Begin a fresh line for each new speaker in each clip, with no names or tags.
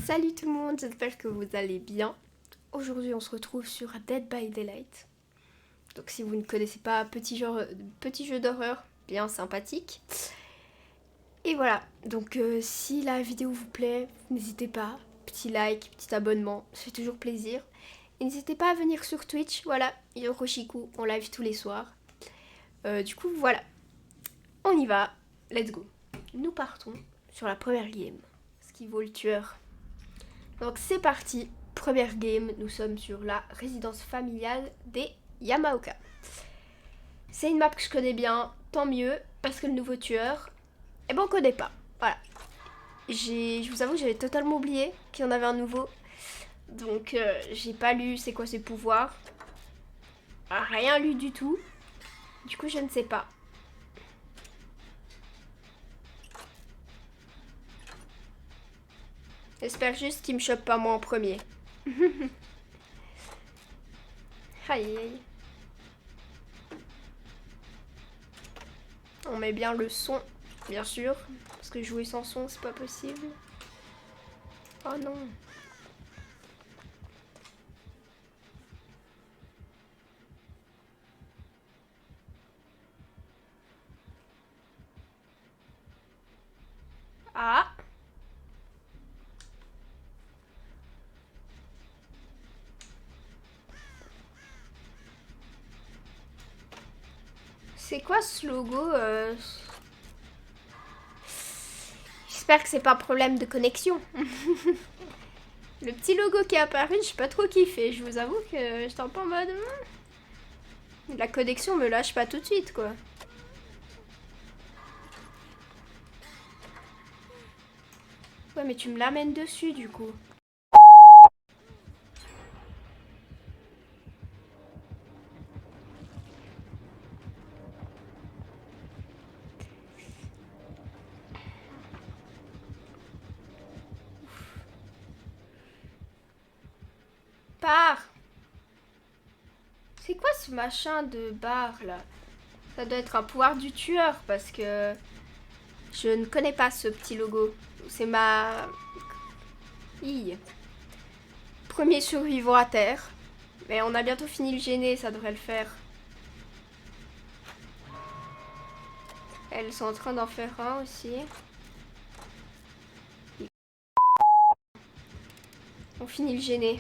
Salut tout le monde, j'espère que vous allez bien. Aujourd'hui on se retrouve sur Dead by Daylight. Donc si vous ne connaissez pas, petit jeu d'horreur bien sympathique. Et voilà, donc si la vidéo vous plaît, n'hésitez pas, petit like, petit abonnement, ça fait toujours plaisir. Et n'hésitez pas à venir sur Twitch, voilà, Yoroshiku, on live tous les soirs. Du coup voilà, on y va, let's go. Nous partons sur la première game, ce qui vaut le tueur. Donc c'est parti, première game, nous sommes sur la résidence familiale des Yamaoka. C'est une map que je connais bien, tant mieux, parce que le nouveau tueur, eh ben on connaît pas, voilà. Je vous avoue que j'avais totalement oublié qu'il y en avait un nouveau, donc j'ai pas lu c'est quoi ses pouvoirs, rien lu du tout, du coup je ne sais pas. J'espère juste qu'il me chope pas moi en premier. Aïe aïe. On met bien le son, bien sûr, parce que jouer sans son, c'est pas possible. Oh non. Ah. C'est quoi ce logo J'espère que c'est pas problème de connexion. Le petit logo qui est apparu, je suis pas trop kiffé. Je vous avoue que j'étais un peu en mode... La connexion me lâche pas tout de suite, quoi. Ouais, mais tu me l'amènes dessus, du coup. Pars! C'est quoi ce machin de barre, là? Ça doit être un pouvoir du tueur, parce que... Je ne connais pas ce petit logo. C'est ma... Premier survivant à terre. Mais on a bientôt fini le gêner, ça devrait le faire. Elles sont en train d'en faire un aussi. On finit le gêner.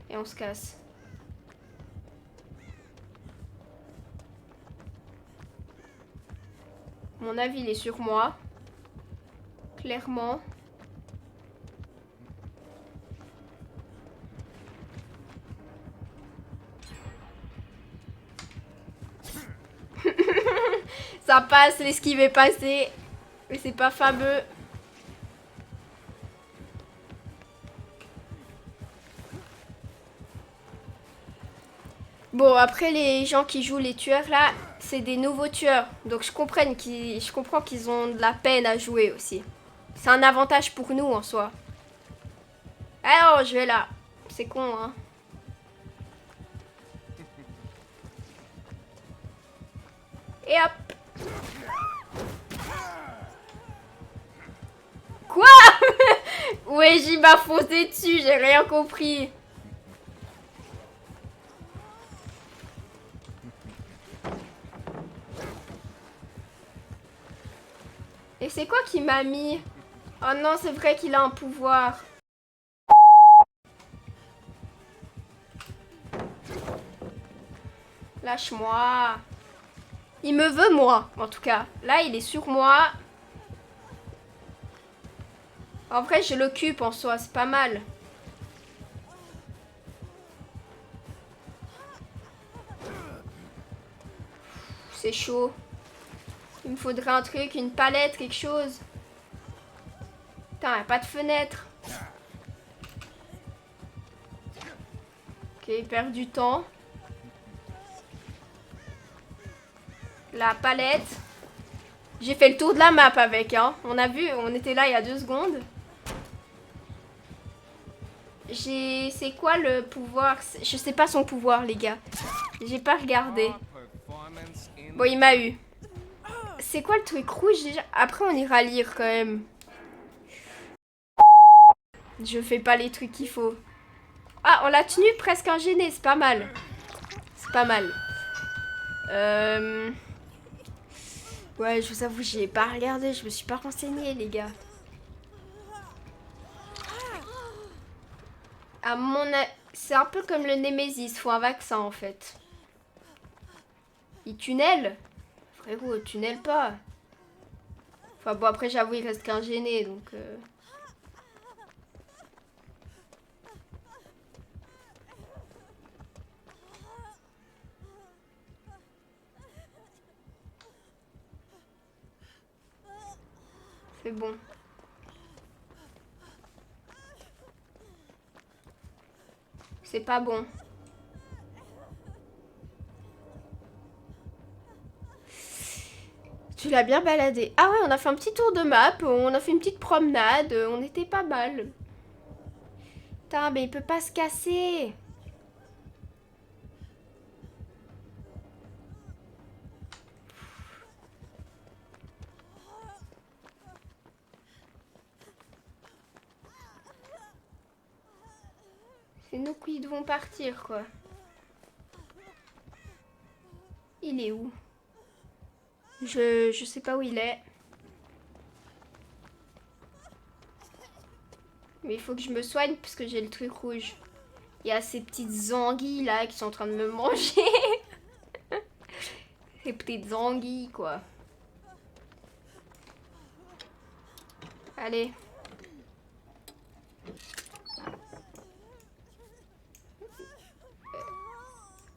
Et on se casse. Mon avis, il est sur moi. Clairement. Ça passe, l'esquive est passée. Mais c'est pas fameux. Bon, après, les gens qui jouent les tueurs, là, c'est des nouveaux tueurs. Donc je comprends qu'ils ont de la peine à jouer aussi. C'est un avantage pour nous, en soi. Alors, je vais là. C'est con, hein. Et hop. Quoi? Ouais, j'y m'a foncé dessus, j'ai rien compris. Et c'est quoi qui m'a mis? Oh non, c'est vrai qu'il a un pouvoir. Lâche-moi. Il me veut, moi, en tout cas. Là, il est sur moi. En vrai, je l'occupe en soi, c'est pas mal. C'est chaud. Il me faudrait un truc, une palette, quelque chose. Putain, y a pas de fenêtre. Ok, il perd du temps. La palette. J'ai fait le tour de la map avec, hein. On a vu, on était là il y a 2 secondes. C'est quoi le pouvoir? Je sais pas son pouvoir, les gars. J'ai pas regardé. Bon, il m'a eu. C'est quoi le truc rouge déjà? Après, on ira lire quand même. Je fais pas les trucs qu'il faut. Ah, on l'a tenu presque un gêné, c'est pas mal. C'est pas mal. Ouais, je vous avoue, j'ai pas regardé, je me suis pas renseignée, les gars. C'est un peu comme le Némésis, faut un vaccin en fait. Il tunnel? Frérot, tunnel pas. Enfin bon, après j'avoue, il reste qu'un gêné, donc... C'est bon. C'est pas bon. Tu l'as bien baladé. Ah ouais, on a fait un petit tour de map, on a fait une petite promenade, on était pas mal. Putain, mais il peut pas se casser. C'est nous qui devons partir, quoi. Il est où? Je sais pas où il est. Mais il faut que je me soigne parce que j'ai le truc rouge. Il y a ces petites anguilles là qui sont en train de me manger. Ces petites anguilles, quoi. Allez.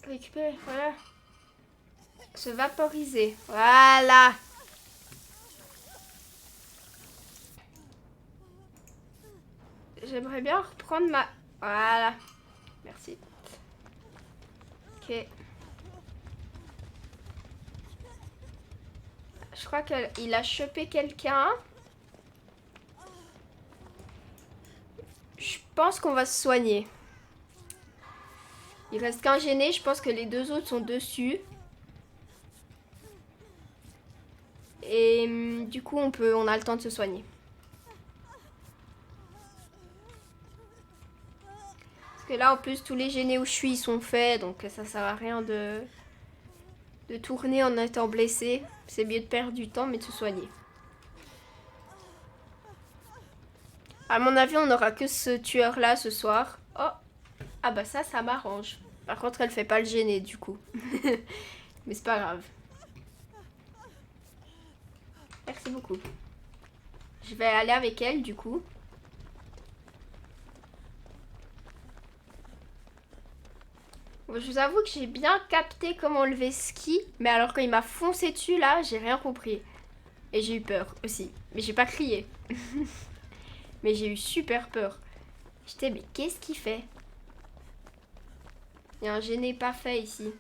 Récupérer, voilà. Se vaporiser. Voilà. J'aimerais bien reprendre ma... Voilà. Merci. Ok. Je crois qu'il a chopé quelqu'un. Je pense qu'on va se soigner. Il reste qu'un gêné. Je pense que les deux autres sont dessus. Et du coup, on a le temps de se soigner. Parce que là, en plus, tous les gênés où je suis, ils sont faits. Donc ça sert à rien de tourner en étant blessé. C'est mieux de perdre du temps, mais de se soigner. À mon avis, on n'aura que ce tueur-là ce soir. Oh. Ah bah ça m'arrange. Par contre, elle fait pas le gêner, du coup. Mais c'est pas grave. Merci beaucoup. Je vais aller avec elle, du coup. Je vous avoue que j'ai bien capté comment lever ski. Mais alors quand il m'a foncé dessus, là, j'ai rien compris. Et j'ai eu peur aussi. Mais j'ai pas crié. Mais j'ai eu super peur. J'étais, mais qu'est-ce qu'il fait? Il y a un gêné pas fait ici.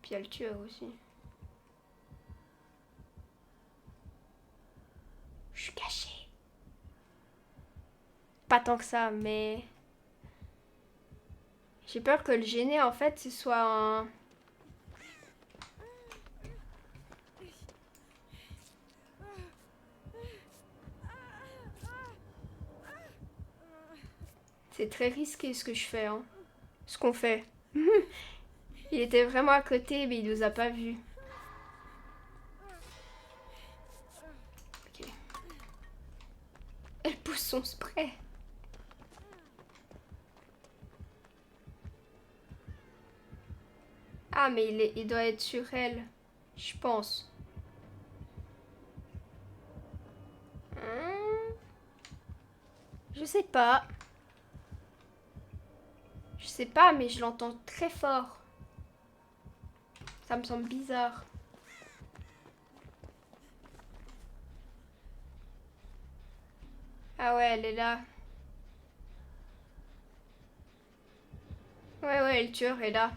Puis il y a le tueur aussi. Je suis cachée. Pas tant que ça, mais... J'ai peur que le gêné, en fait, ce soit un... C'est très risqué ce que je fais, hein. Ce qu'on fait. Il était vraiment à côté, mais il nous a pas vus. Ok. Elle pousse son spray. Ah, mais il doit être sur elle. Je pense. Je sais pas. Je sais pas, mais je l'entends très fort. Ça me semble bizarre. Ah ouais, elle est là. Ouais, le tueur est là.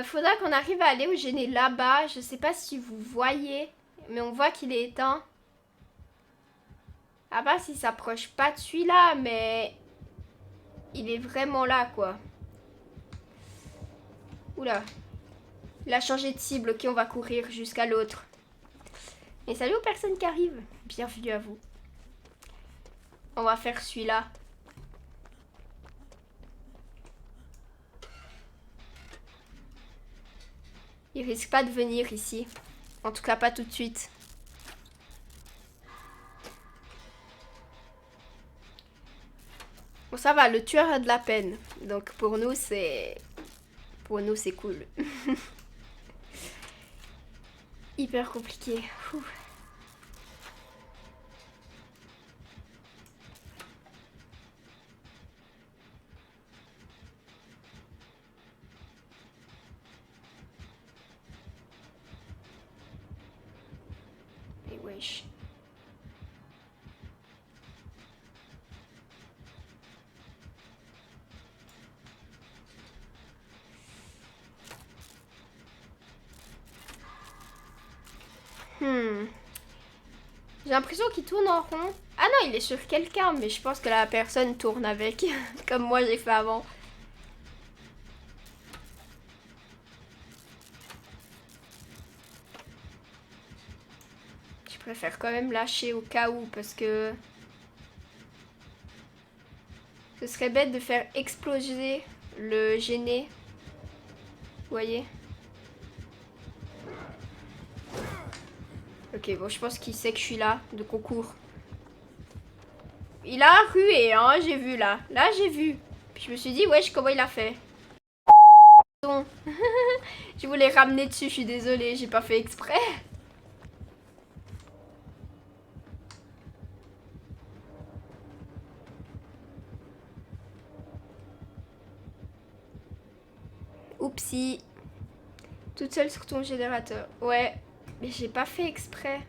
Faudra qu'on arrive à aller au gêné là-bas. Je sais pas si vous voyez, mais on voit qu'il est éteint. Ah bah s'il s'approche pas de celui-là, mais... Il est vraiment là, quoi. Oula. Il a changé de cible. Ok, on va courir jusqu'à l'autre. Et salut aux personnes qui arrivent. Bienvenue à vous. On va faire celui-là. Il risque pas de venir ici. En tout cas, pas tout de suite. Bon, ça va, le tueur a de la peine. Donc pour nous, c'est... Pour nous, c'est cool. Hyper compliqué. Ouh. Et wesh. J'ai l'impression qu'il tourne en rond. Ah non, il est sur quelqu'un, mais je pense que la personne tourne avec, comme moi j'ai fait avant. Je préfère quand même lâcher au cas où, parce que... Ce serait bête de faire exploser le gêné. Vous voyez? Ok, bon, je pense qu'il sait que je suis là, de concours. Il a rué, hein, j'ai vu là. Là, j'ai vu. Puis je me suis dit, wesh, comment il a fait? Je voulais ramener dessus, je suis désolée, j'ai pas fait exprès. Oupsie. Toute seule sur ton générateur. Ouais, mais j'ai pas fait exprès.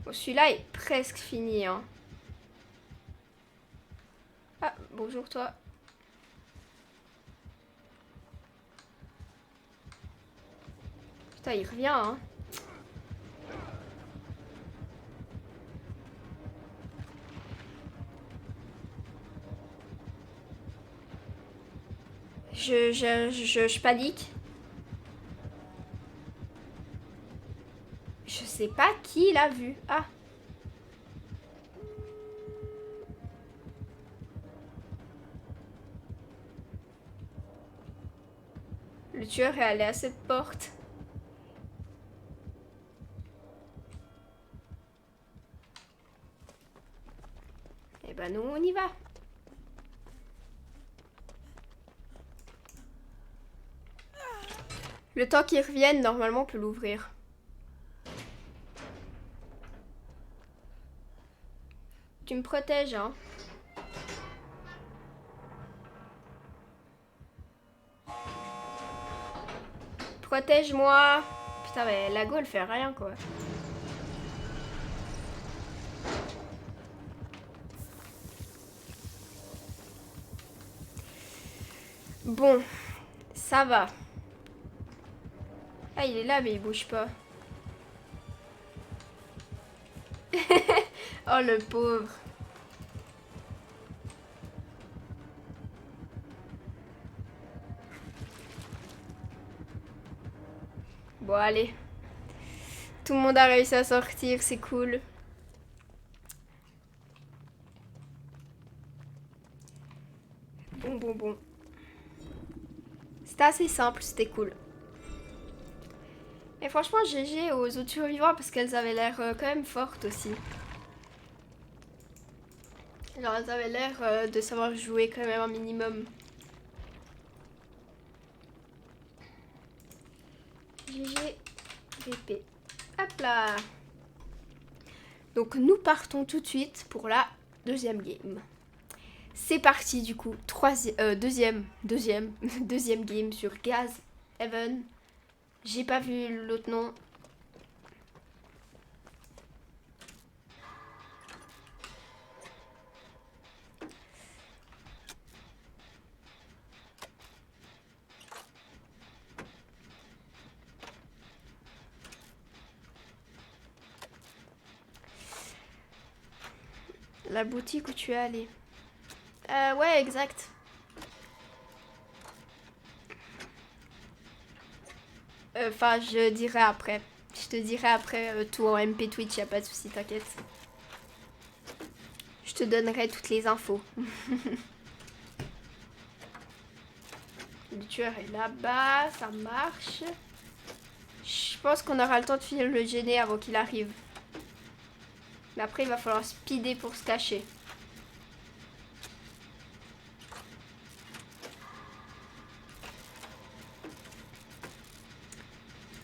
Bon, celui-là est presque fini, hein. Ah, bonjour toi. Putain, il revient, hein. Je panique. Je sais pas qui l'a vu. Ah. Le tueur est allé à cette porte. Eh ben nous, on y va. Le temps qu'il revienne, normalement, on peut l'ouvrir. Tu me protèges, hein. Protège-moi. Putain, mais la go, elle fait rien, quoi. Bon, ça va. Ah, il est là, mais il bouge pas. Oh, le pauvre. Bon, allez. Tout le monde a réussi à sortir, c'est cool. Bon. C'était assez simple, c'était cool. Et franchement, GG aux autres survivants parce qu'elles avaient l'air quand même fortes aussi. Genre, elles avaient l'air de savoir jouer quand même un minimum. GG, VP. Hop là. Donc nous partons tout de suite pour la deuxième game. C'est parti du coup. Deuxième game sur Gaz Heaven. J'ai pas vu l'autre nom. La boutique où tu es allé. Ouais, exact. Enfin, je dirai après. Je te dirai après tout en MP Twitch, y a pas de souci, t'inquiète. Je te donnerai toutes les infos. Le tueur est là-bas, ça marche. Je pense qu'on aura le temps de finir le gêner avant qu'il arrive. Mais après, il va falloir speeder pour se cacher.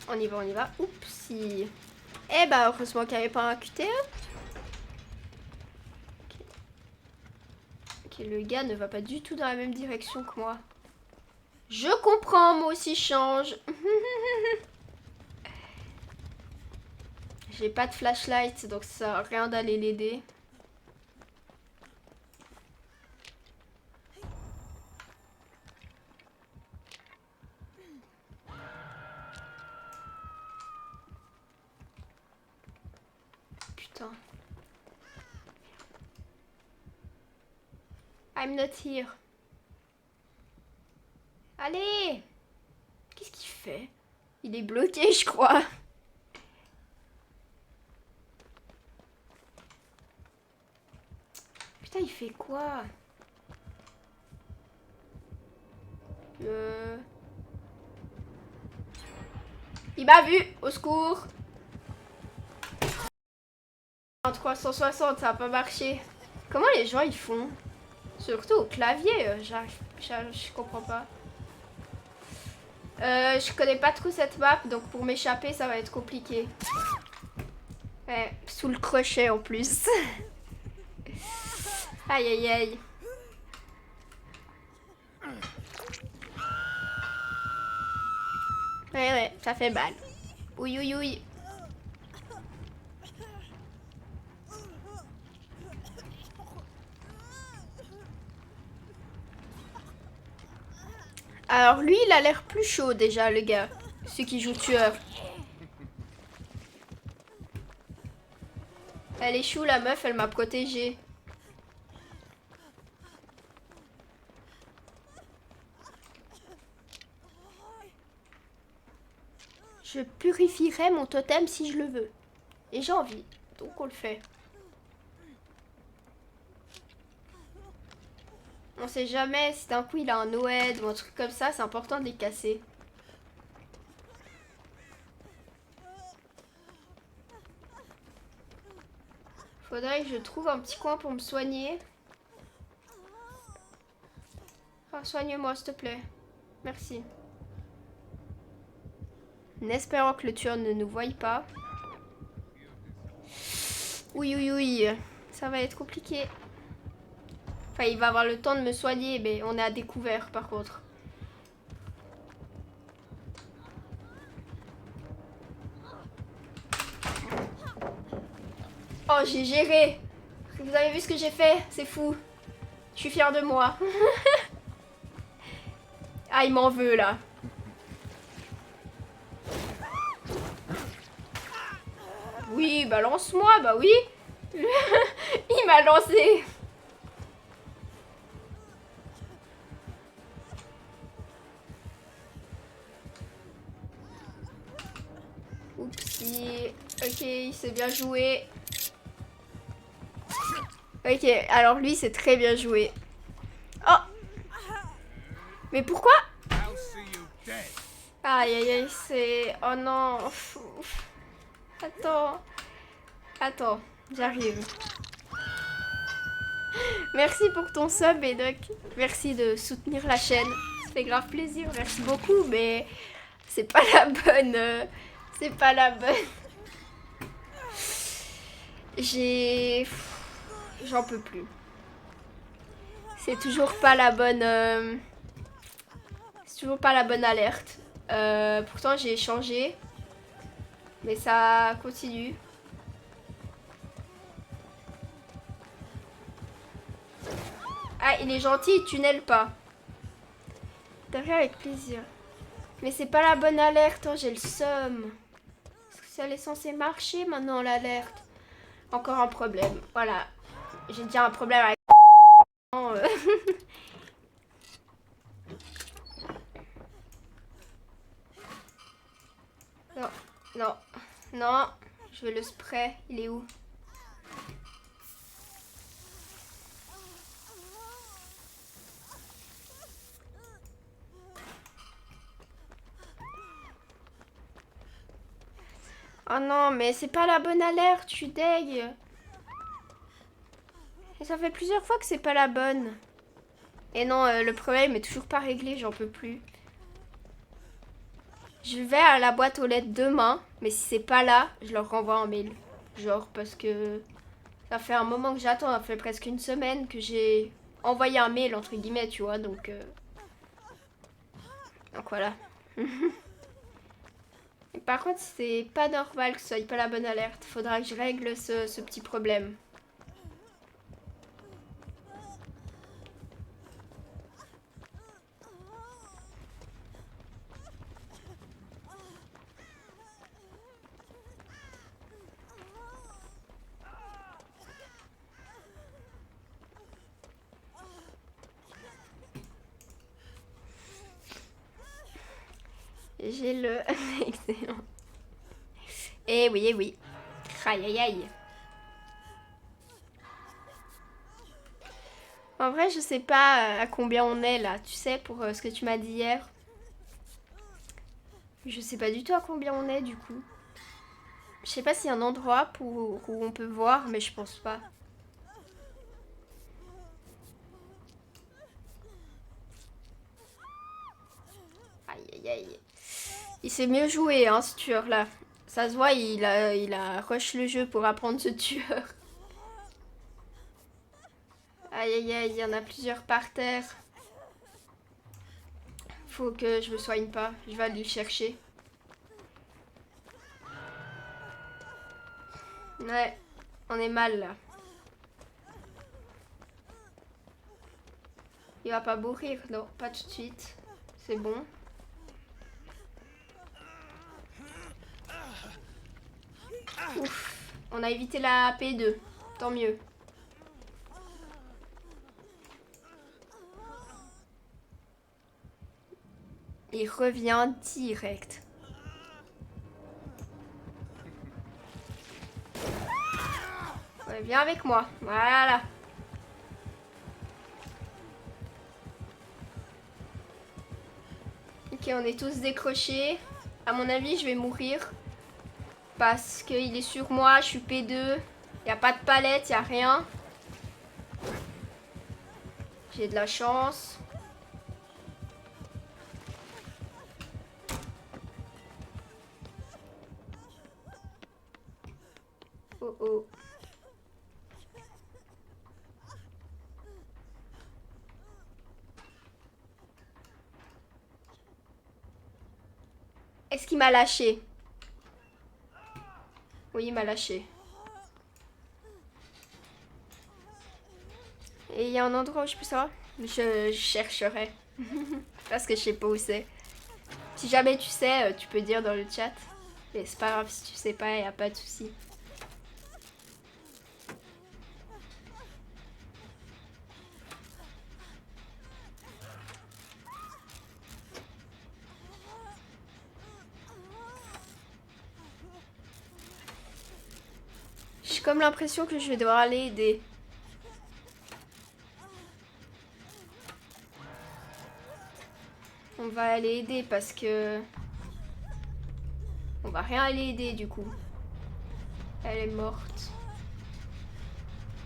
On y va, on y va. Oupsie. Eh bah, heureusement qu'il n'y avait pas un QTE. Ok, le gars ne va pas du tout dans la même direction que moi. Je comprends, moi aussi je change. J'ai pas de flashlight, donc ça sert à rien d'aller l'aider. Putain. I'm not here. Allez! Qu'est-ce qu'il fait? Il est bloqué, je crois. Putain, il fait quoi? Il m'a vu! Au secours! En 360, ça a pas marché. Comment les gens ils font? Surtout au clavier, je comprends pas. Je connais pas trop cette map, donc pour m'échapper, ça va être compliqué. Ouais, sous le crochet en plus. Aïe aïe aïe. Ouais, ça fait mal. Oui, oui, oui. Alors lui, il a l'air plus chaud déjà, le gars. Celui qui joue tueur. Elle est chou, la meuf, elle m'a protégée. Je purifierai mon totem si je le veux. Et j'ai envie, donc on le fait. On sait jamais si d'un coup il a un Noed ou un truc comme ça, c'est important de les casser. Faudrait que je trouve un petit coin pour me soigner. Oh, soigne-moi s'il te plaît. Merci. En espérant que le tueur ne nous voie pas. Oui, oui, oui. Ça va être compliqué. Enfin, il va avoir le temps de me soigner, mais on est à découvert par contre. Oh, j'ai géré. Vous avez vu ce que j'ai fait? C'est fou. Je suis fière de moi. Ah, il m'en veut là. Oui, bah lance-moi, bah oui. Il m'a lancé. Oupsie. Ok, il s'est bien joué. Ok, alors lui, c'est très bien joué. Oh! Mais pourquoi? Aïe, aïe, aïe, c'est... Oh non. Attends. Attends, j'arrive. Merci pour ton sub, et donc merci de soutenir la chaîne. Ça fait grave plaisir, merci beaucoup, mais c'est pas la bonne... c'est pas la bonne... J'en peux plus. C'est toujours pas la bonne... C'est toujours pas la bonne alerte. Pourtant j'ai changé. Mais ça continue. Ah, il est gentil, il tunnel pas. Derrière avec plaisir. Mais c'est pas la bonne alerte, hein, j'ai le seum. Est-ce que ça est censé marcher maintenant l'alerte? Encore un problème. Voilà. J'ai déjà un problème avec... Non. Non. Je veux le spray. Il est où? Oh non, mais c'est pas la bonne alerte, je suis deg. Et ça fait plusieurs fois que c'est pas la bonne. Et non, le problème est toujours pas réglé, j'en peux plus. Je vais à la boîte aux lettres demain, mais si c'est pas là, je leur renvoie un mail. Genre, parce que ça fait un moment que j'attends, ça fait presque une semaine que j'ai envoyé un mail, entre guillemets, tu vois, donc voilà. Et par contre, c'est pas normal que ce soit pas la bonne alerte. Faudra que je règle ce petit problème. J'ai le... Excellent. Eh oui, eh oui. Aïe, aïe, aïe. En vrai, je sais pas à combien on est là, tu sais, pour ce que tu m'as dit hier. Je sais pas du tout à combien on est du coup. Je sais pas s'il y a un endroit où on peut voir, mais je pense pas. Aïe, aïe, aïe. Il s'est mieux joué, hein, ce tueur là. Ça se voit, il a rush le jeu pour apprendre ce tueur. Aïe, aïe, aïe, il y en a plusieurs par terre. Faut que je me soigne pas. Je vais aller le chercher. Ouais, on est mal là. Il va pas mourir, non, pas tout de suite. C'est bon. Ouf, on a évité la P2. Tant mieux. Il revient direct. Ouais, viens avec moi. Voilà. Ok, on est tous décrochés. À mon avis, je vais mourir. Parce qu'il est sur moi, je suis P2. Il n'y a pas de palette, il n'y a rien. J'ai de la chance. Oh oh. Est-ce qu'il m'a lâché? Oui, il m'a lâché. Et il y a un endroit où je peux savoir? Je chercherai. Parce que je sais pas où c'est. Si jamais tu sais, tu peux dire dans le chat. Et c'est pas grave si tu sais pas, y a pas de souci. J'ai comme l'impression que je vais devoir aller aider. On va aller aider parce que... On va rien aller aider du coup. Elle est morte.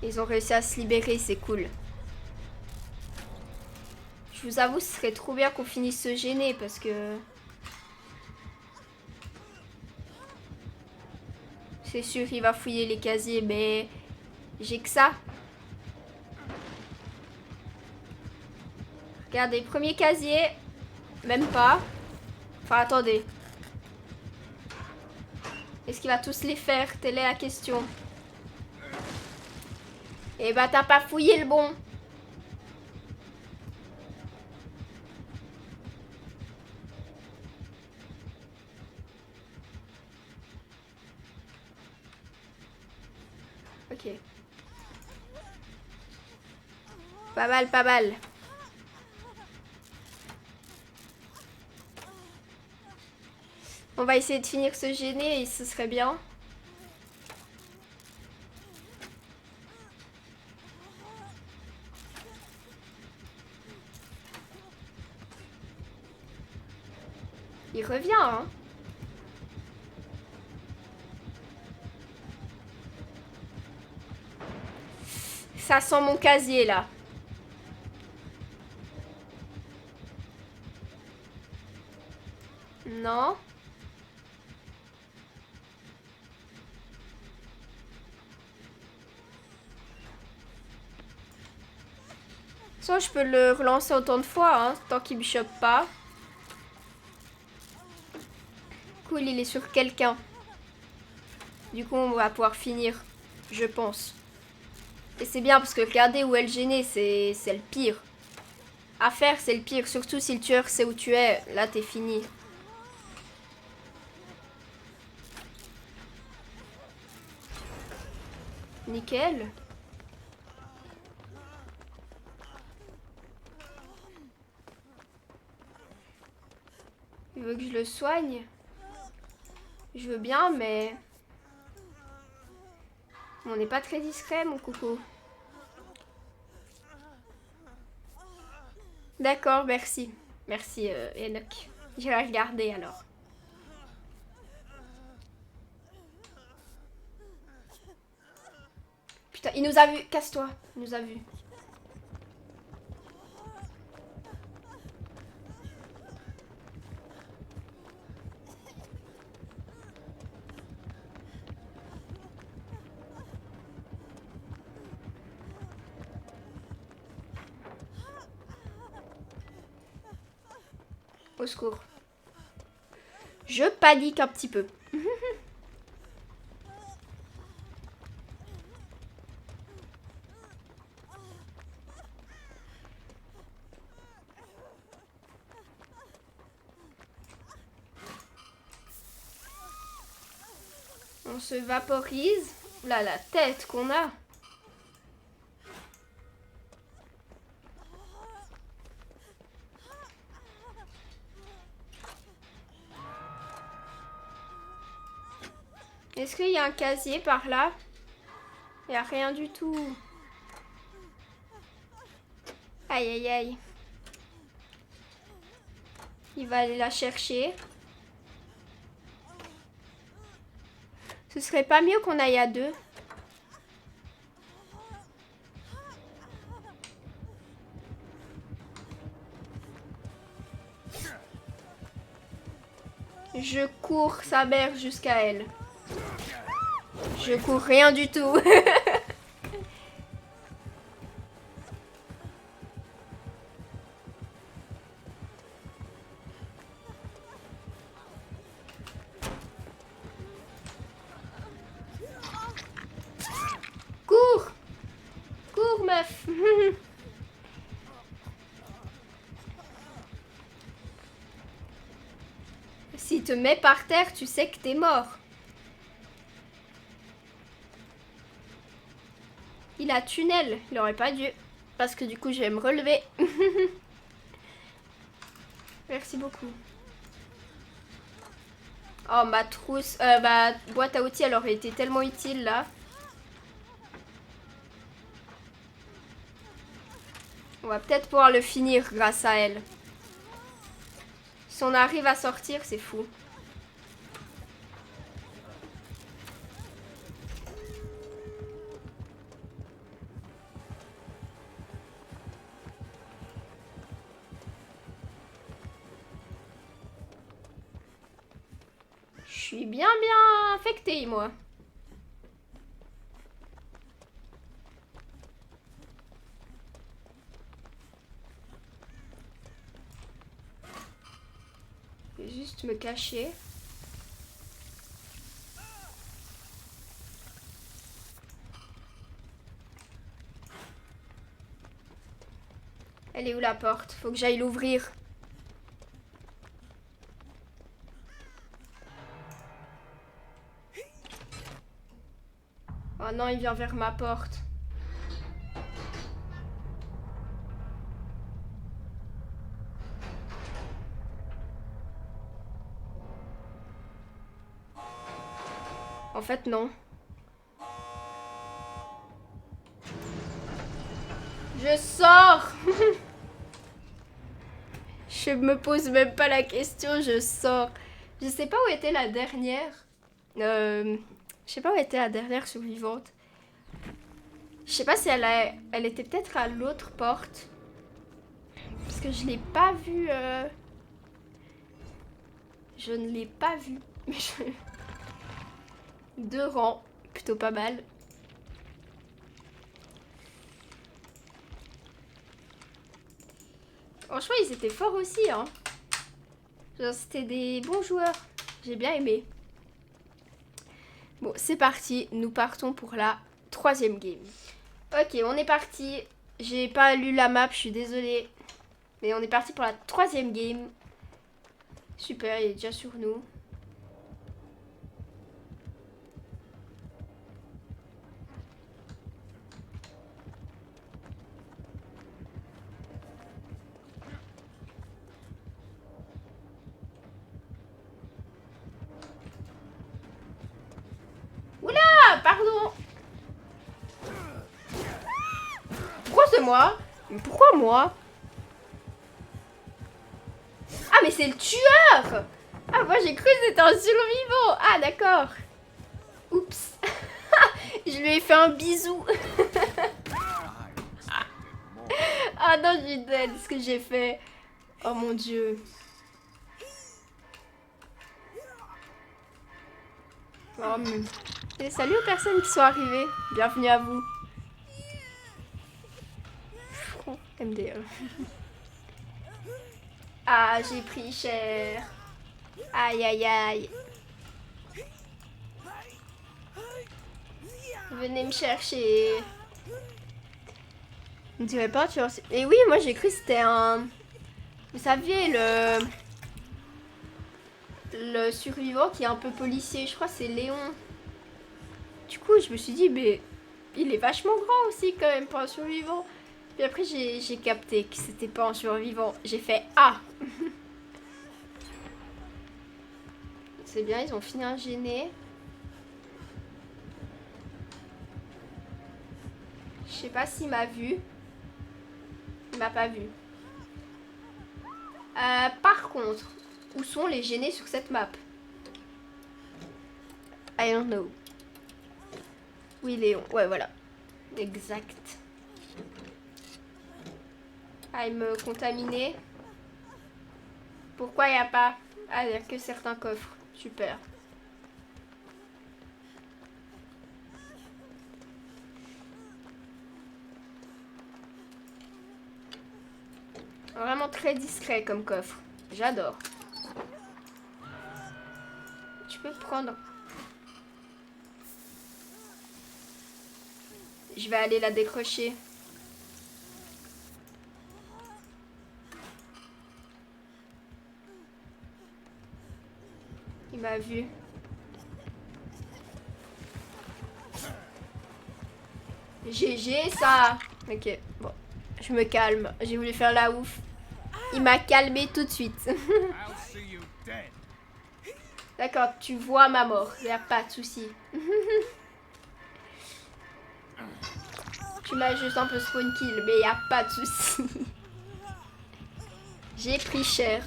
Ils ont réussi à se libérer, c'est cool. Je vous avoue, ce serait trop bien qu'on finisse se gêner parce que... C'est sûr, il va fouiller les casiers, mais... J'ai que ça. Regardez, premier casier. Même pas. Enfin, attendez. Est-ce qu'il va tous les faire? Telle est la question. Eh bah, t'as pas fouillé le bon. Ok. Pas mal, pas mal. On va essayer de finir ce gêner et ce serait bien. Il revient, hein. Ça sent mon casier, là. Non. Soit je peux le relancer autant de fois, hein, tant qu'il me chope pas. Cool, il est sur quelqu'un. Du coup, on va pouvoir finir, je pense. Et c'est bien parce que regardez où est le gêné, c'est le pire. À faire, c'est le pire. Surtout si le tueur sait où tu es. Là, t'es fini. Nickel. Il veut que je le soigne. Je veux bien, mais... On n'est pas très discret, mon coucou. D'accord, merci. Merci, Enoch. Je vais regarder, alors. Putain, il nous a vu. Casse-toi. Il nous a vu. Au secours. Je panique un petit peu. On se vaporise. Là, la tête qu'on a. Est-ce qu'il y a un casier par là? Il n'y a rien du tout. Aïe, aïe, aïe. Il va aller la chercher. Ce serait pas mieux qu'on aille à deux? Je cours sa mère jusqu'à elle. Je cours rien du tout. Cours! Cours, meuf! S'il te met par terre, tu sais que t'es mort. Il a tunnel. Il aurait pas dû. Parce que du coup, je vais me relever. Merci beaucoup. Oh, ma trousse. Ma boîte à outils, elle aurait été tellement utile, là. On va peut-être pouvoir le finir grâce à elle. Si on arrive à sortir, c'est fou. Je suis bien infectée, moi. Je vais juste me cacher. Elle est où la porte? Faut que j'aille l'ouvrir. Oh non, il vient vers ma porte. fait, non. Je sors. Je me pose même pas la question, je sors. Je sais pas où était la dernière. Je sais pas où était la dernière survivante. Je sais pas si elle était peut-être à l'autre porte. Parce que je l'ai pas vue. Je ne l'ai pas vue. Mais je... 2 rangs, plutôt pas mal. Franchement, ils étaient forts aussi, hein. Genre, c'était des bons joueurs. J'ai bien aimé. Bon, c'est parti. Nous partons pour la 3e game. Ok, on est parti. J'ai pas lu la map, je suis désolée. Mais on est parti pour la 3e game. Super, il est déjà sur nous. Ah, pardon. Pourquoi c'est moi? Pourquoi moi? Ah, mais c'est le tueur. Ah, moi j'ai cru que c'était un survivant. Ah, d'accord. Oups. Je lui ai fait un bisou. Ah non, je suis dead. Ce que j'ai fait. Oh mon dieu. Oh, mais... Et salut aux personnes qui sont arrivées. Bienvenue à vous. MDE. Ah, j'ai pris cher. Aïe, aïe, aïe. Venez me chercher. On dirait pas, tu vois. Et oui, moi j'ai cru que c'était un... Vous saviez, le survivant qui est un peu policier. Je crois que c'est Léon. Du coup, je me suis dit, mais il est vachement grand aussi quand même pour un survivant. Puis après, j'ai capté que c'était pas un survivant. J'ai fait ah. C'est bien, ils ont fini un gêné. Je sais pas s'il m'a vu. Il m'a pas vu. Par contre, où sont les gênés sur cette map? I don't know. Oui, Léon. Ouais, voilà. Exact. Ah, il me contaminait. Pourquoi il n'y a pas? Ah, il n'y a que certains coffres. Super. Vraiment très discret comme coffre. J'adore. Tu peux prendre. Je vais aller la décrocher. Il m'a vu. GG ça. Ok, bon. Je me calme. J'ai voulu faire la ouf. Il m'a calmé tout de suite. D'accord, tu vois ma mort. Il n'y a pas de souci. Tu m'as juste un peu spawn kill, mais il n'y a pas de souci. J'ai pris cher.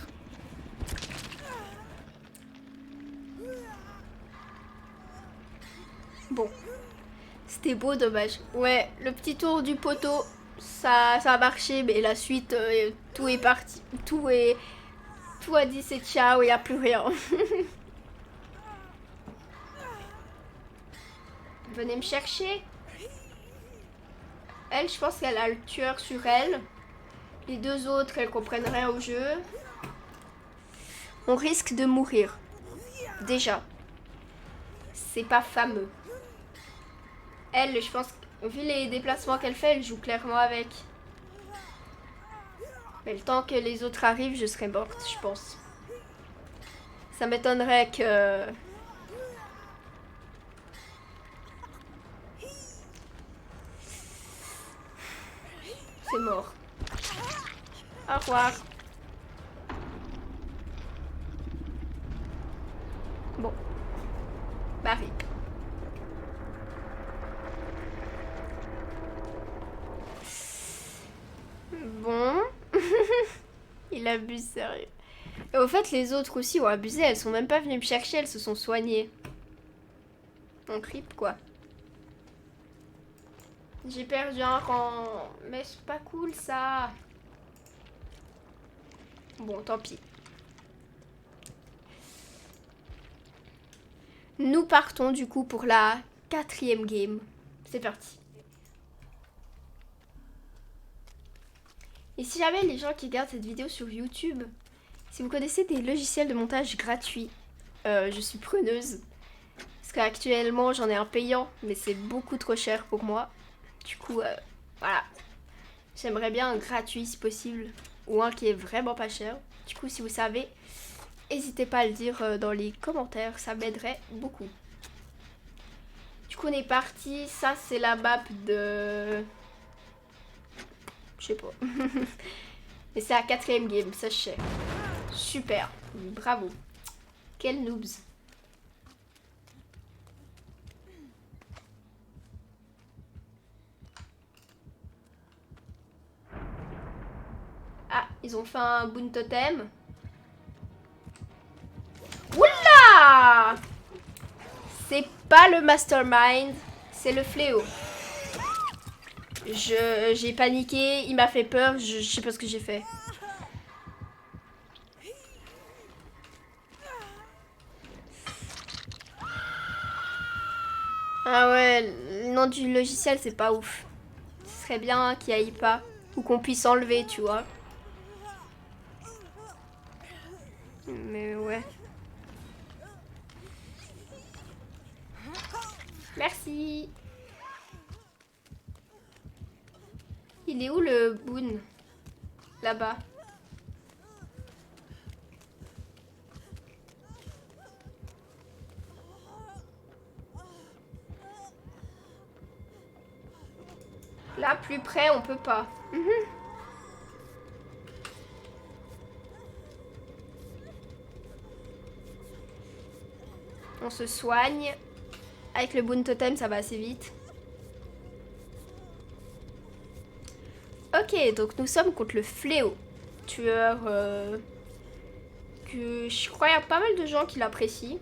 Bon. C'était beau, dommage. Ouais, le petit tour du poteau, ça a marché, mais la suite, tout est parti. Tout a dit c'est ciao, il n'y a plus rien. Venez me chercher. Elle, je pense qu'elle a le tueur sur elle. Les 2 autres, elles comprennent rien au jeu. On risque de mourir. Déjà. C'est pas fameux. Elle, je pense, vu les déplacements qu'elle fait, elle joue clairement avec. Mais le temps que les autres arrivent, je serai morte, je pense. Ça m'étonnerait que... C'est mort. Au revoir. Bon. Bah, rip. Bon. Il abuse sérieux. Et au fait, les autres aussi ont abusé. Elles sont même pas venues me chercher, elles se sont soignées. On creep quoi. J'ai perdu un rang. Mais c'est pas cool ça. Bon, tant pis. Nous partons du coup pour la 4e game. C'est parti. Et si jamais les gens qui regardent cette vidéo sur YouTube, si vous connaissez des logiciels de montage gratuits, je suis preneuse. Parce qu'actuellement j'en ai un payant, mais c'est beaucoup trop cher pour moi. Du coup, voilà. J'aimerais bien un gratuit si possible, ou un qui est vraiment pas cher. Du coup, si vous savez, n'hésitez pas à le dire dans les commentaires, ça m'aiderait beaucoup. Du coup, on est parti. Ça, c'est la map de... Je sais pas. Et c'est la 4e game, ça je sais. Super, bravo. Quel noobs. Ah, ils ont fait un boon totem. Oula! C'est pas le mastermind, c'est le fléau. J'ai paniqué, il m'a fait peur, je sais pas ce que j'ai fait. Ah ouais, le nom du logiciel c'est pas ouf. Ce serait bien qu'il aille pas, ou qu'on puisse enlever, tu vois. Mais ouais. Merci. Il est où le boon? Là-bas. Là, plus près, on peut pas. On se soigne. Avec le boon totem, ça va assez vite. Ok, donc nous sommes contre le fléau. Tueur que je crois qu'il y a pas mal de gens qui l'apprécient.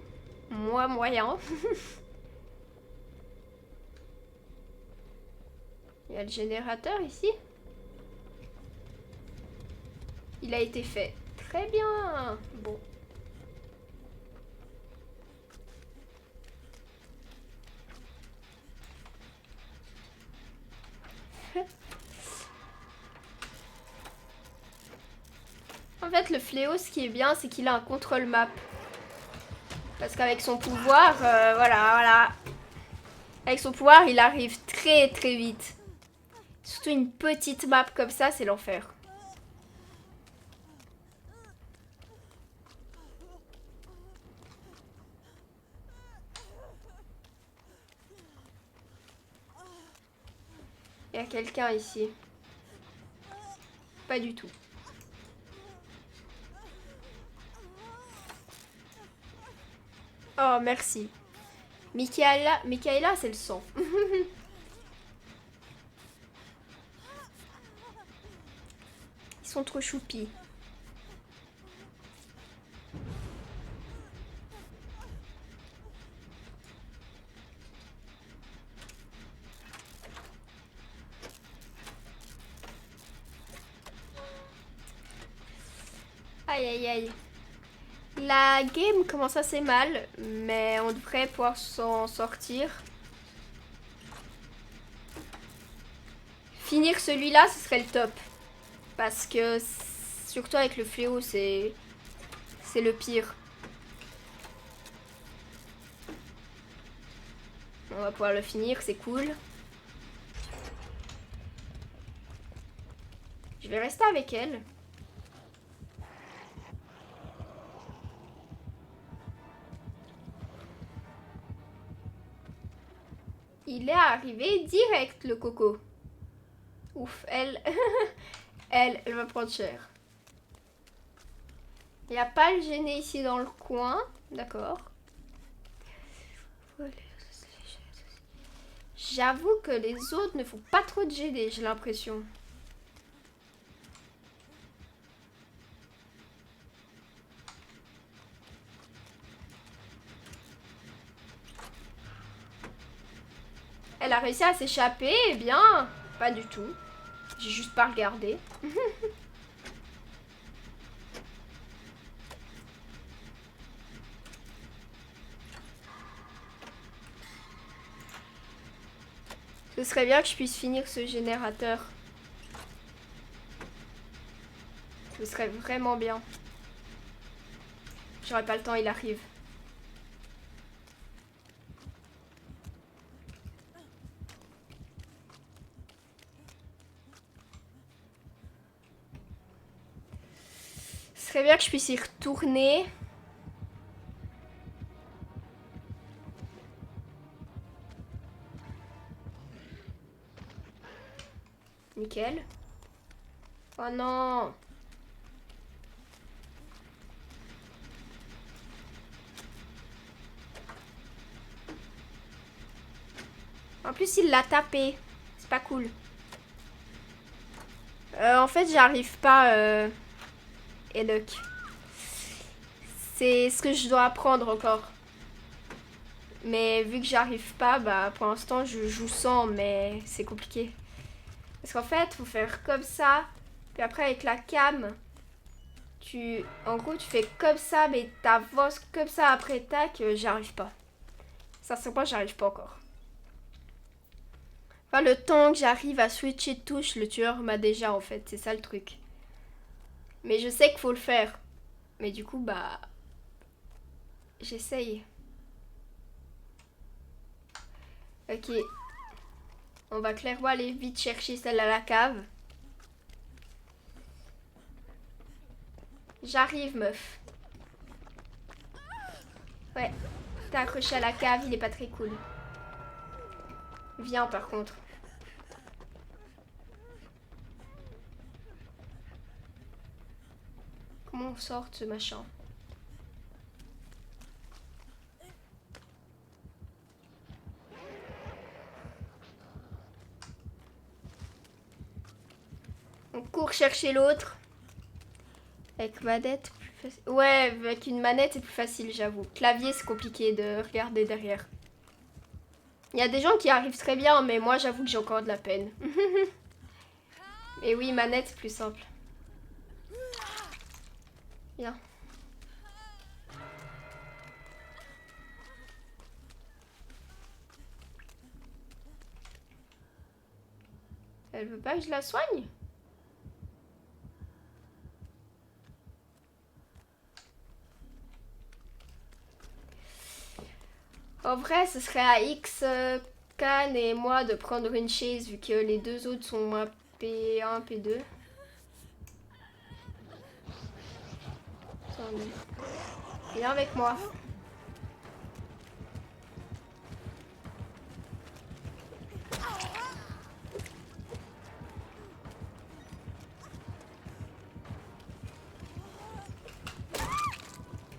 Moi, moyen. Il y a le générateur ici. Il a été fait. Très bien. Bon. En fait, le fléau, ce qui est bien, c'est qu'il a un contrôle map. Parce qu'avec son pouvoir, voilà. Avec son pouvoir, il arrive très très vite. Surtout une petite map comme ça, c'est l'enfer. Il y a quelqu'un ici. Pas du tout. Oh, merci. Michaela, c'est le sang. Ils sont trop choupis. Aïe aïe aïe. La game commence assez mal, mais on devrait pouvoir s'en sortir. Finir celui-là, ce serait le top. Parce que, surtout avec le fléau, c'est le pire. On va pouvoir le finir, c'est cool. Je vais rester avec elle. Il est arrivé direct, le coco. Ouf, elle... elle va prendre cher. Il n'y a pas le gêné ici dans le coin. D'accord. J'avoue que les autres ne font pas trop de GD, j'ai l'impression. Elle a réussi à s'échapper, eh bien, pas du tout. J'ai juste pas regardé. Ce serait bien que je puisse finir ce générateur. Ce serait vraiment bien. J'aurais pas le temps, il arrive. Ce serait bien que je puisse y retourner. Nickel. Oh non. En plus, il l'a tapé. C'est pas cool. En fait, j'arrive pas, Enoch. C'est ce que je dois apprendre encore. Mais vu que j'arrive pas, bah pour l'instant, je joue sans, mais c'est compliqué. Parce qu'en fait, faut faire comme ça. Puis après, avec la cam, en gros, tu fais comme ça, mais t'avances comme ça après, tac, j'arrive pas. Sincèrement, j'arrive pas encore. Enfin, le temps que j'arrive à switcher de touche, le tueur m'a déjà, en fait. C'est ça le truc. Mais je sais qu'il faut le faire. Mais du coup, bah... j'essaye. Ok. On va clairement aller vite chercher celle à la cave. J'arrive, meuf. Ouais. T'es accroché à la cave, il est pas très cool. Viens, par contre. Comment on sort de ce machin? On court chercher l'autre. Avec manette, plus facile. Ouais, avec une manette, c'est plus facile, j'avoue. Clavier, c'est compliqué de regarder derrière. Il y a des gens qui arrivent très bien, mais moi, j'avoue que j'ai encore de la peine. Et oui, manette, c'est plus simple. Viens. Elle veut pas que je la soigne? En vrai, ce serait à X, Khan et moi de prendre une chaise vu que les deux autres sont à P1, P2. Attendez. Viens avec moi.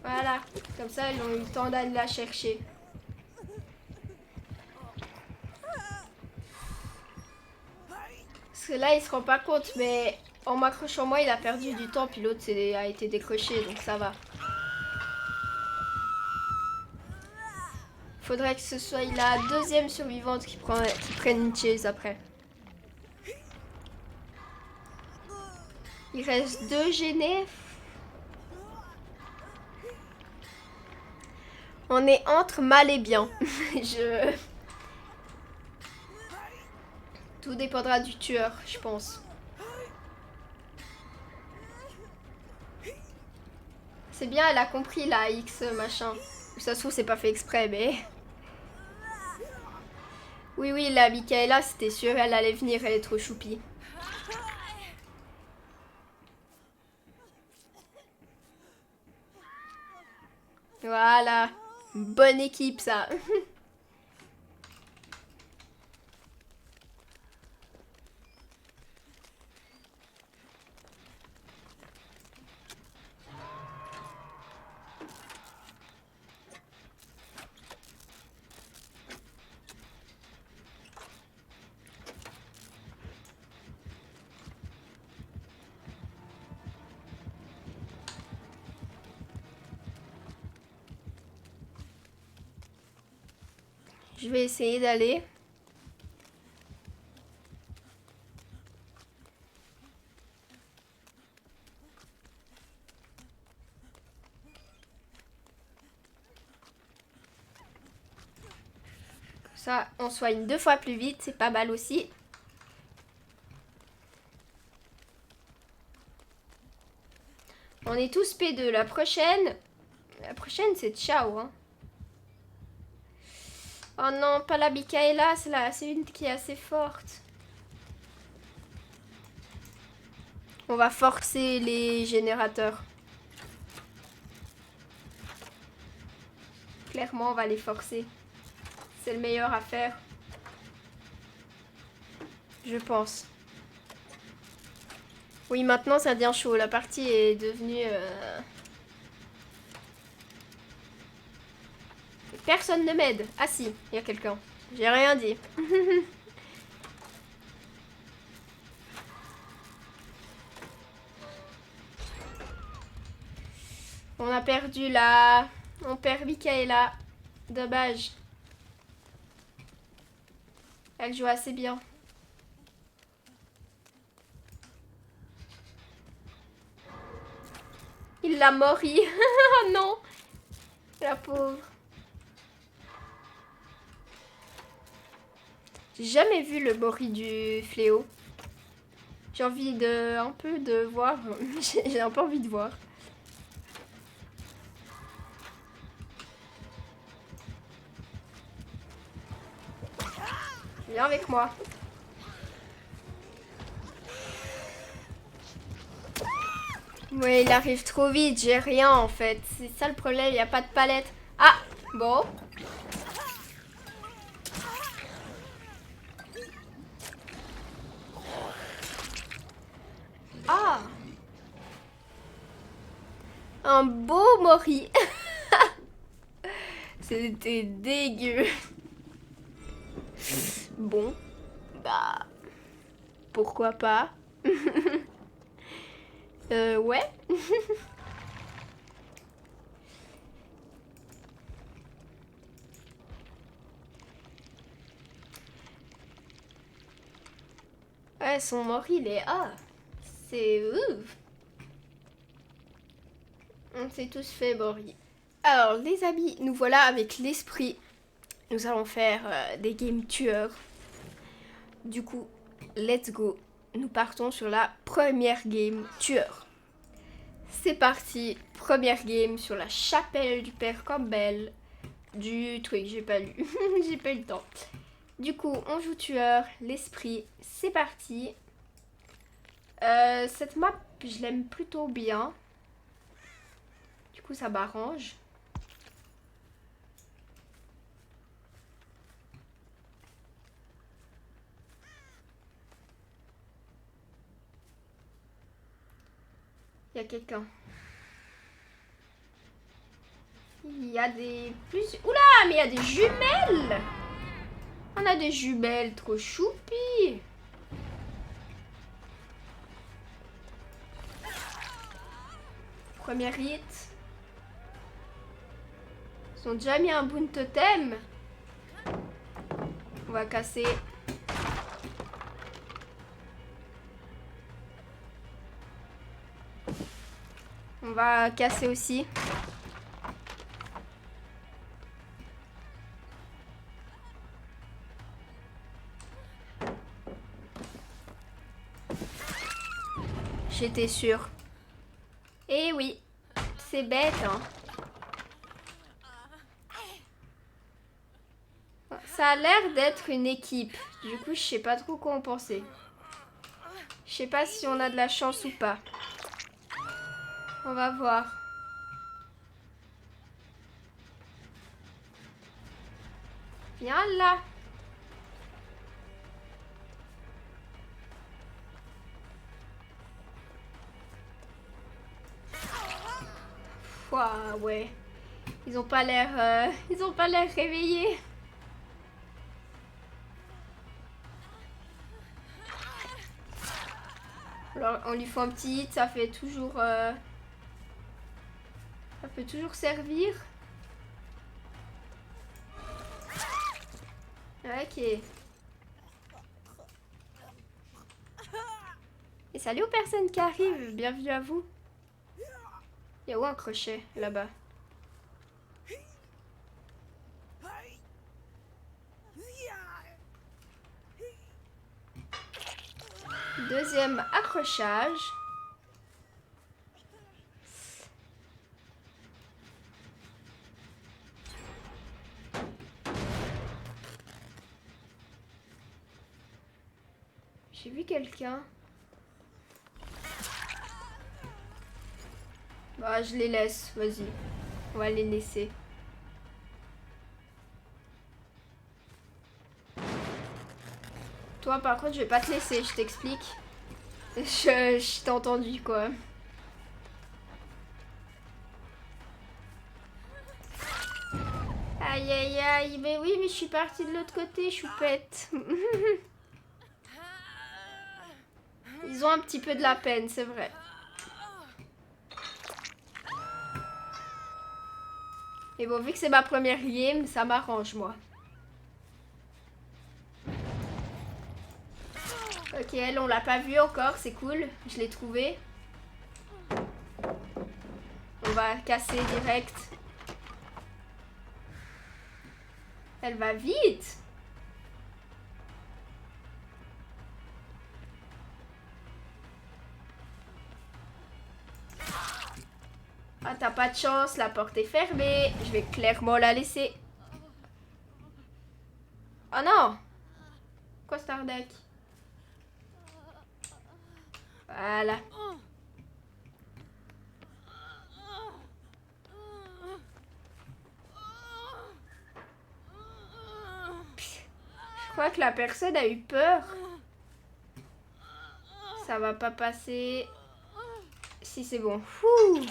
Voilà. Comme ça, ils ont eu le temps d'aller la chercher. Parce que là, il se rend pas compte, mais en m'accrochant moi, il a perdu du temps, puis l'autre a été décroché, donc ça va. Faudrait que ce soit la deuxième survivante qui prenne une chaise après. Il reste 2 gênés. On est entre mal et bien. Tout dépendra du tueur, je pense. C'est bien, elle a compris la X machin. Ça se trouve, c'est pas fait exprès, mais... Oui, oui, la Michaela, c'était sûr, elle allait venir, elle est trop choupie. Voilà. Bonne équipe, ça. Je vais essayer d'aller. ça, on soigne 2 fois plus vite, c'est pas mal aussi. On est tous P2. La prochaine c'est ciao. Hein. Oh non, pas la Michaela, c'est une qui est assez forte. On va forcer les générateurs. Clairement, on va les forcer. C'est le meilleur à faire. Je pense. Oui, maintenant ça devient chaud. La partie est devenue... Personne ne m'aide. Ah si, il y a quelqu'un. J'ai rien dit. On a perdu la... On perd Michaela. Dommage. Elle joue assez bien. Il l'a mori. Oh non. La pauvre. J'ai jamais vu le mori du fléau. J'ai envie de... un peu de voir. J'ai un peu envie de voir. Viens avec moi. Ouais, il arrive trop vite, j'ai rien en fait. C'est ça le problème, il n'y a pas de palette. Ah, bon. Ah. Un beau mori. C'était dégueu. Bon, bah... Pourquoi pas. Ouais. Ouais, son mori, il est... Ah, c'est... On s'est tous fait mori. Alors, les amis, nous voilà avec l'esprit. Nous allons faire des games tueurs. Du coup, let's go. Nous partons sur la première game tueur. C'est parti. Première game sur la chapelle du père Campbell. Du truc, j'ai pas lu. J'ai pas eu le temps. Du coup, on joue tueur, l'esprit. C'est parti. Cette map, je l'aime plutôt bien. Du coup, ça m'arrange. Il y a quelqu'un. Il y a des plus... Oula, mais il y a des jumelles. On a des jumelles trop choupies. Première hit. Ils ont déjà mis un boon totem. On va casser. On va casser aussi. J'étais sûre. Eh oui, c'est bête, hein. Ça a l'air d'être une équipe. Du coup, je sais pas trop quoi en penser. Je sais pas si on a de la chance ou pas. On va voir. Viens là. Ouah, ouais. Ils ont pas l'air réveillés. Alors, on lui fait un petit hit, ça fait toujours... ça peut toujours servir. Ok. Et salut aux personnes qui arrivent, bienvenue à vous. Il y a où un crochet, là-bas? Deuxième accrochage. J'ai vu quelqu'un. Bah, je les laisse, vas-y. On va les laisser. Toi, par contre, je vais pas te laisser, je t'explique. Je t'ai entendu, quoi. Aïe, aïe, aïe. Mais oui, mais je suis partie de l'autre côté, choupette. Ils ont un petit peu de la peine, c'est vrai. Et bon, vu que c'est ma première game, ça m'arrange, moi. Ok, elle, on l'a pas vue encore, c'est cool. Je l'ai trouvée. On va casser direct. Elle va vite. Ah, t'as pas de chance, la porte est fermée. Je vais clairement la laisser. Oh non! Quoi, Stardeck? Voilà. Je crois que la personne a eu peur. Ça va pas passer. Si, c'est bon. Fouh.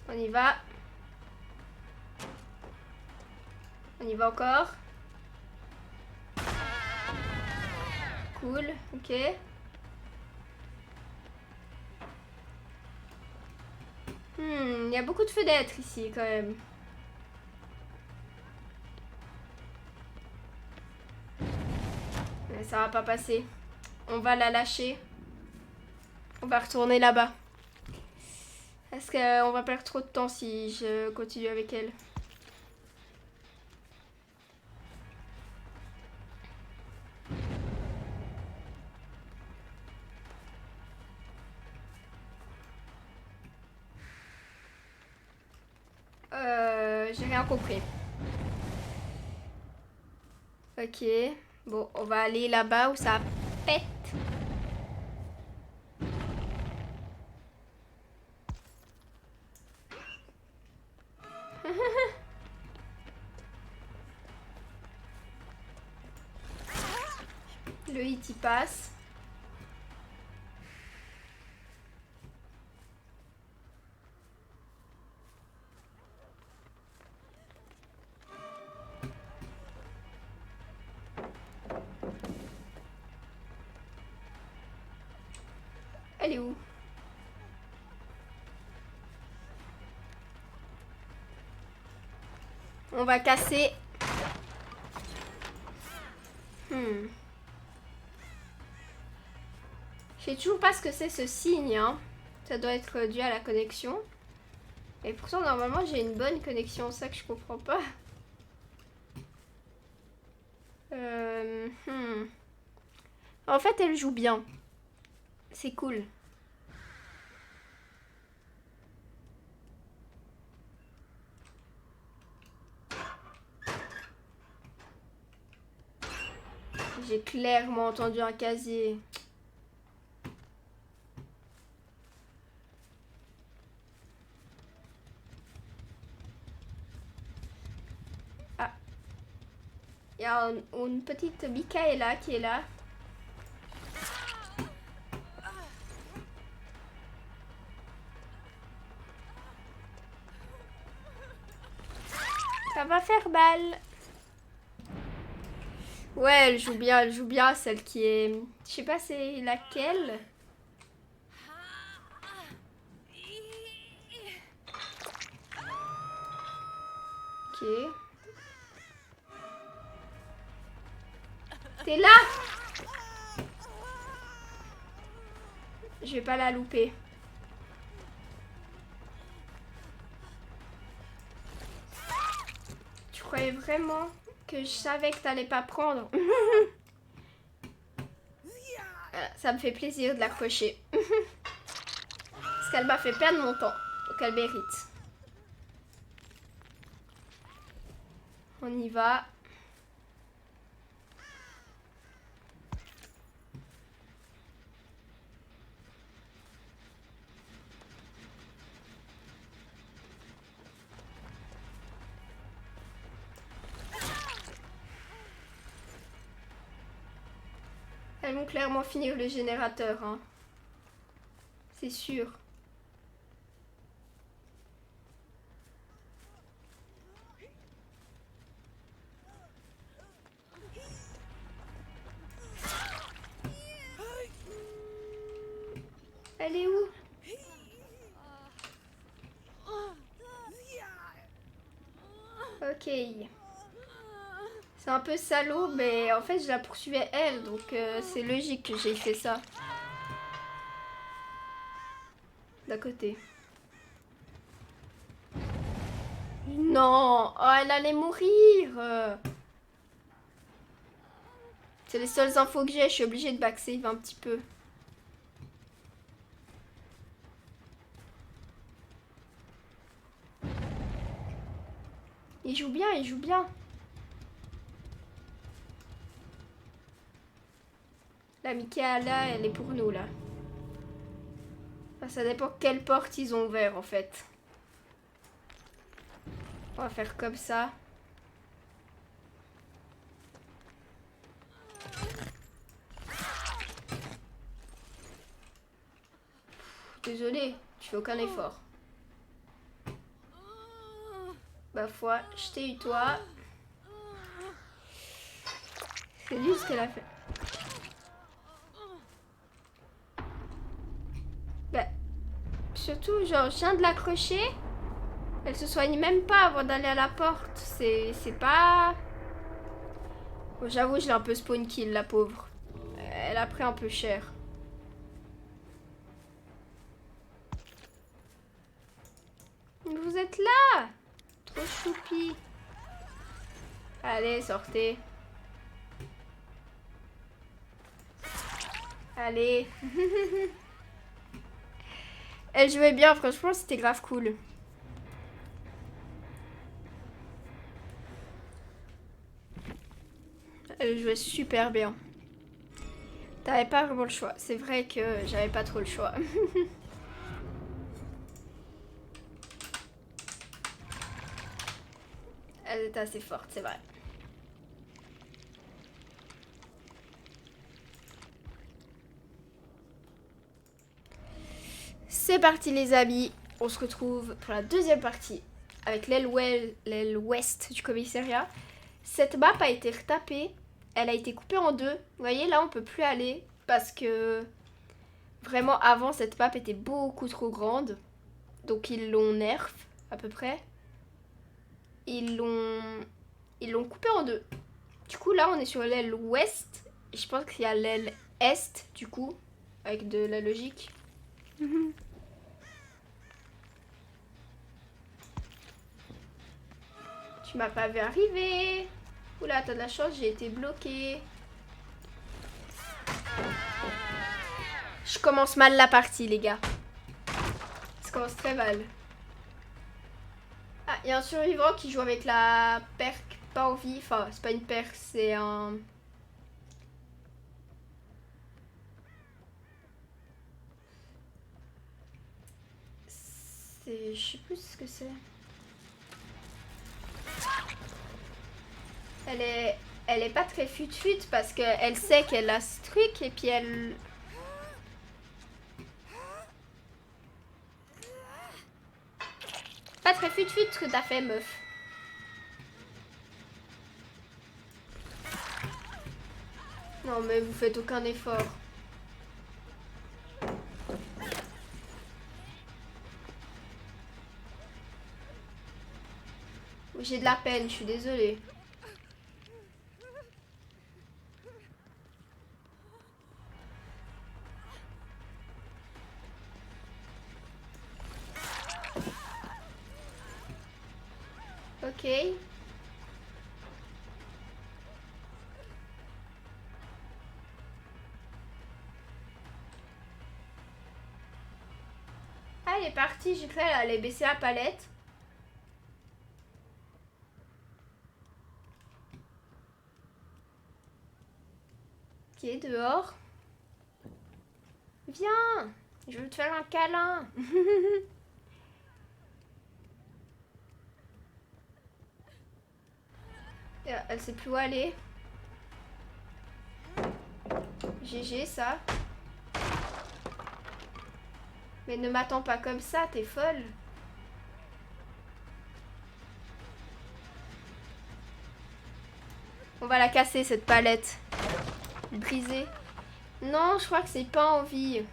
On y va. On y va encore. Cool, ok. Il y a beaucoup de fenêtres ici quand même. Mais ça va pas passer. On va la lâcher. On va retourner là-bas. Est-ce qu'on va perdre trop de temps si je continue avec elle? J'ai rien compris. Ok. Bon, on va aller là-bas où ça pète. Le hit y passe. Elle est où? On va casser. Je sais toujours pas ce que c'est ce signe, hein. Ça doit être dû à la connexion. Et pourtant, normalement, j'ai une bonne connexion. C'est ça que je comprends pas. En fait, elle joue bien. C'est cool. J'ai clairement entendu un casier. Ah. Il y a une petite Michaela qui est là. Ça va faire mal. Ouais, elle joue bien, celle qui est... Je sais pas c'est laquelle. Ok. T'es là? Je vais pas la louper. Tu croyais vraiment que je savais que t'allais pas prendre? Ça me fait plaisir de l'accrocher. Parce qu'elle m'a fait perdre mon temps. Donc elle mérite. On y va. Elles vont clairement finir le générateur, hein. C'est sûr. Elle est où? Ok. C'est un peu salaud, mais en fait je la poursuivais elle, donc c'est logique que j'ai fait ça. D'à côté. Non, oh, elle allait mourir. C'est les seules infos que j'ai, je suis obligée de backsave un petit peu. Il joue bien, il joue bien. La Michaela, elle est pour nous là. Enfin, ça dépend quelle porte ils ont ouvert en fait. On va faire comme ça. Désolée, tu fais aucun effort. Ma foi, je t'ai eu toi. C'est juste ce qu'elle a fait. Bah, surtout, genre, je viens de l'accrocher. Elle se soigne même pas avant d'aller à la porte. C'est pas... Bon, j'avoue, je l'ai un peu spawn kill, la pauvre. Elle a pris un peu cher. Vous êtes là? Trop choupi. Allez, sortez. Allez. Elle jouait bien, franchement, c'était grave cool. Elle jouait super bien. T'avais pas vraiment le choix. C'est vrai que j'avais pas trop le choix. Elle était assez forte, c'est vrai. C'est parti les amis. On se retrouve pour la deuxième partie avec l'aile ouest du commissariat. Cette map a été retapée. Elle a été coupée en deux. Vous voyez là on peut plus aller parce que vraiment avant cette map était beaucoup trop grande. Donc ils l'ont nerf à peu près. Ils l'ont coupée en deux. Du coup là on est sur l'aile ouest. Et je pense qu'il y a l'aile est du coup. Avec de la logique. Tu m'as pas vu arriver. Oula, t'as de la chance, j'ai été bloquée. Je commence mal la partie, les gars. Ça commence très mal. Ah, il y a un survivant qui joue avec la perk pas en vie. Enfin, c'est pas une perk, c'est un... C'est... Je sais plus ce que c'est. Elle est pas très fut-fut parce qu'elle sait qu'elle a ce truc et puis elle... Pas très fut-fut ce que t'as fait, meuf. Non mais vous faites aucun effort. J'ai de la peine, je suis désolée. Ok. Ah, elle est partie. J'ai cru qu'elle allait baisser la palette. Ok, dehors. Viens, je veux te faire un câlin. Elle sait plus où aller. GG ça. Mais ne m'attends pas comme ça, t'es folle. On va la casser cette palette. Brisée. Non, je crois que c'est pas en vie.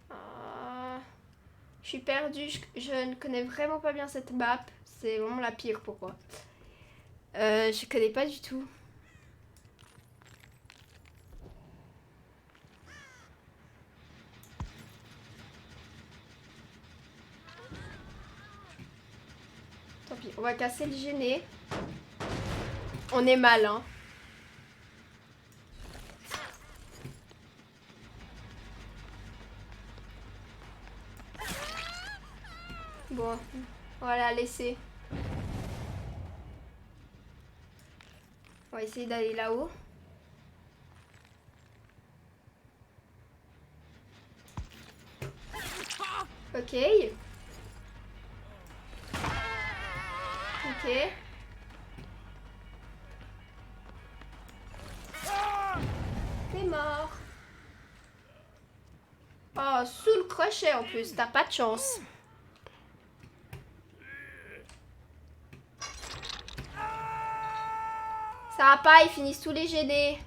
Ah, je suis perdue, je ne connais vraiment pas bien cette map. C'est vraiment la pire pour moi. Je connais pas du tout. Tant pis, on va casser le gêné. On est mal, hein. Bon, on va la laisser. On va essayer d'aller là-haut. Ok. Ok. T'es mort. Oh, sous le crochet en plus, t'as pas de chance. Ça va pas, ils finissent tous les GD.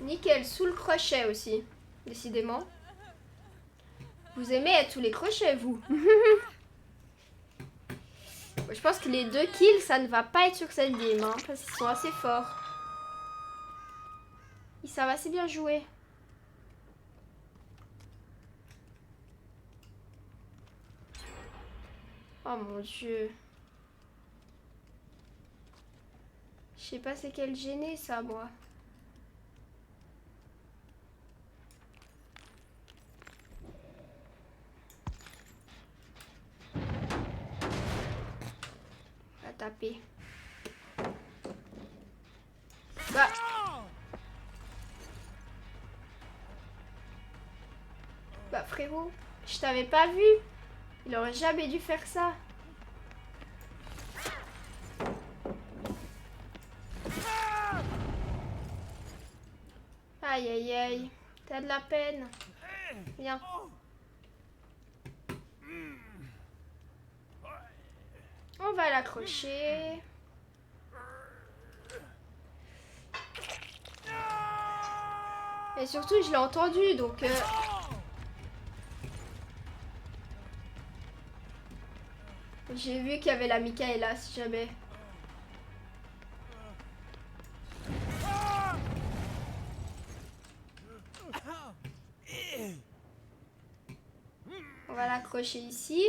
Nickel, sous le crochet aussi. Décidément. Vous aimez être sous les crochets, vous. Je pense que les 2 kills, ça ne va pas être sur cette game, hein, parce qu'ils sont assez forts. Ils savent assez bien jouer. Oh mon dieu. Je sais pas c'est quel gêné ça, moi. On va taper. Bah. Bah frérot, je t'avais pas vu. Il aurait jamais dû faire ça. Aïe aïe aïe. T'as de la peine. Viens. On va l'accrocher. Et surtout, je l'ai entendu, donc... J'ai vu qu'il y avait la Michaela, si jamais. On va l'accrocher ici.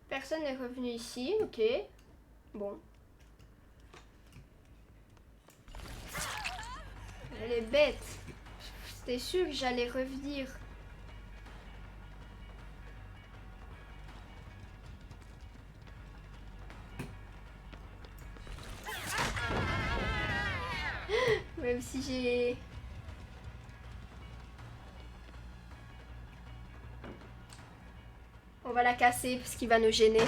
Personne n'est revenu ici, ok. Bon. Elle est bête. C'était sûr que j'allais revenir. Même si j'ai... On va la casser parce qu'il va nous gêner.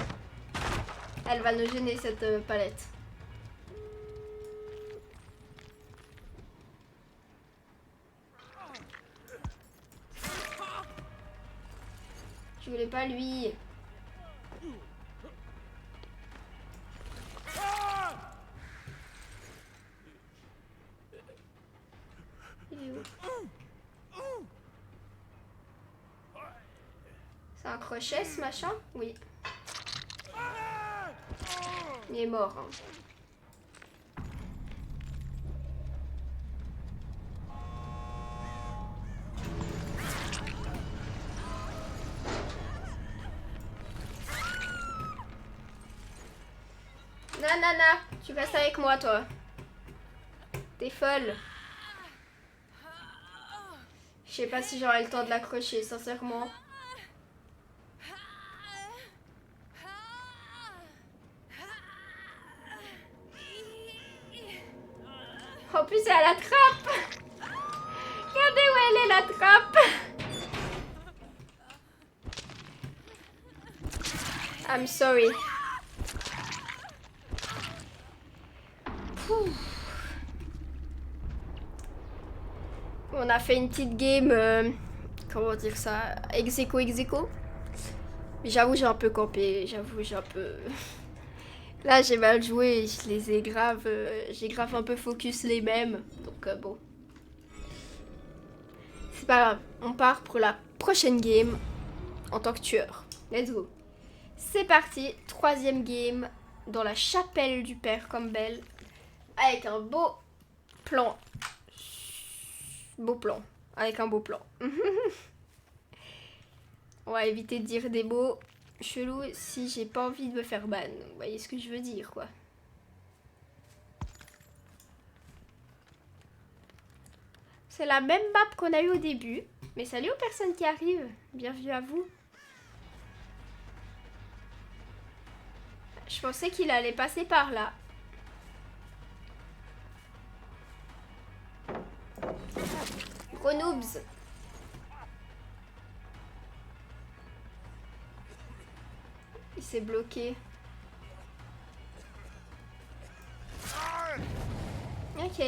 Elle va nous gêner cette palette. Je voulais pas lui. Il est où? C'est un crochet ce machin? Oui. Il est mort. Hein. Nanana, tu restes avec moi toi. T'es folle. Je sais pas si j'aurai le temps de l'accrocher, sincèrement. En plus, elle a la trappe. Regardez où elle est, la trappe. I'm sorry. On a fait une petite game, comment dire ça, ex aequo, ex aequo. Mais j'avoue, j'ai un peu campé, j'avoue, j'ai un peu... Là, j'ai mal joué, je les ai grave, j'ai grave un peu focus les mêmes, donc bon. C'est pas grave, on part pour la prochaine game en tant que tueur. Let's go. C'est parti, troisième game dans la chapelle du père Campbell, avec un beau plan. Beau plan, avec un beau plan. On va éviter de dire des mots chelous si j'ai pas envie de me faire ban. Vous voyez ce que je veux dire, quoi. C'est la même map qu'on a eu au début. Mais salut aux personnes qui arrivent. Bienvenue à vous. Je pensais qu'il allait passer par là. Gros noobs. Il s'est bloqué. Ok.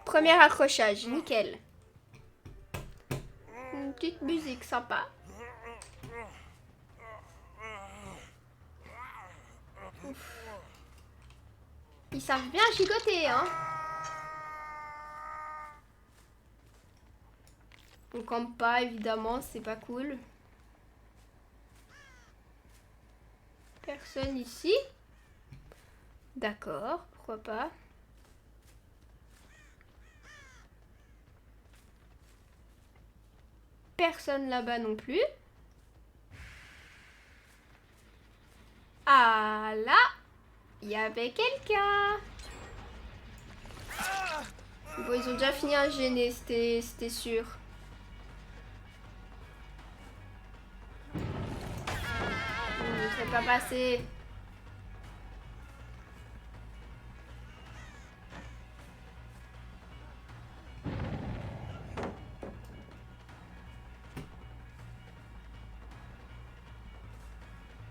Premier accrochage, nickel. Une petite musique sympa. Ouf. Ils savent bien gigoter, hein. On campe pas, évidemment, c'est pas cool. Personne ici. D'accord, pourquoi pas. Personne là-bas non plus. Ah là, il y avait quelqu'un. Bon, ils ont déjà fini un gêné, c'était sûr. C'est pas passé.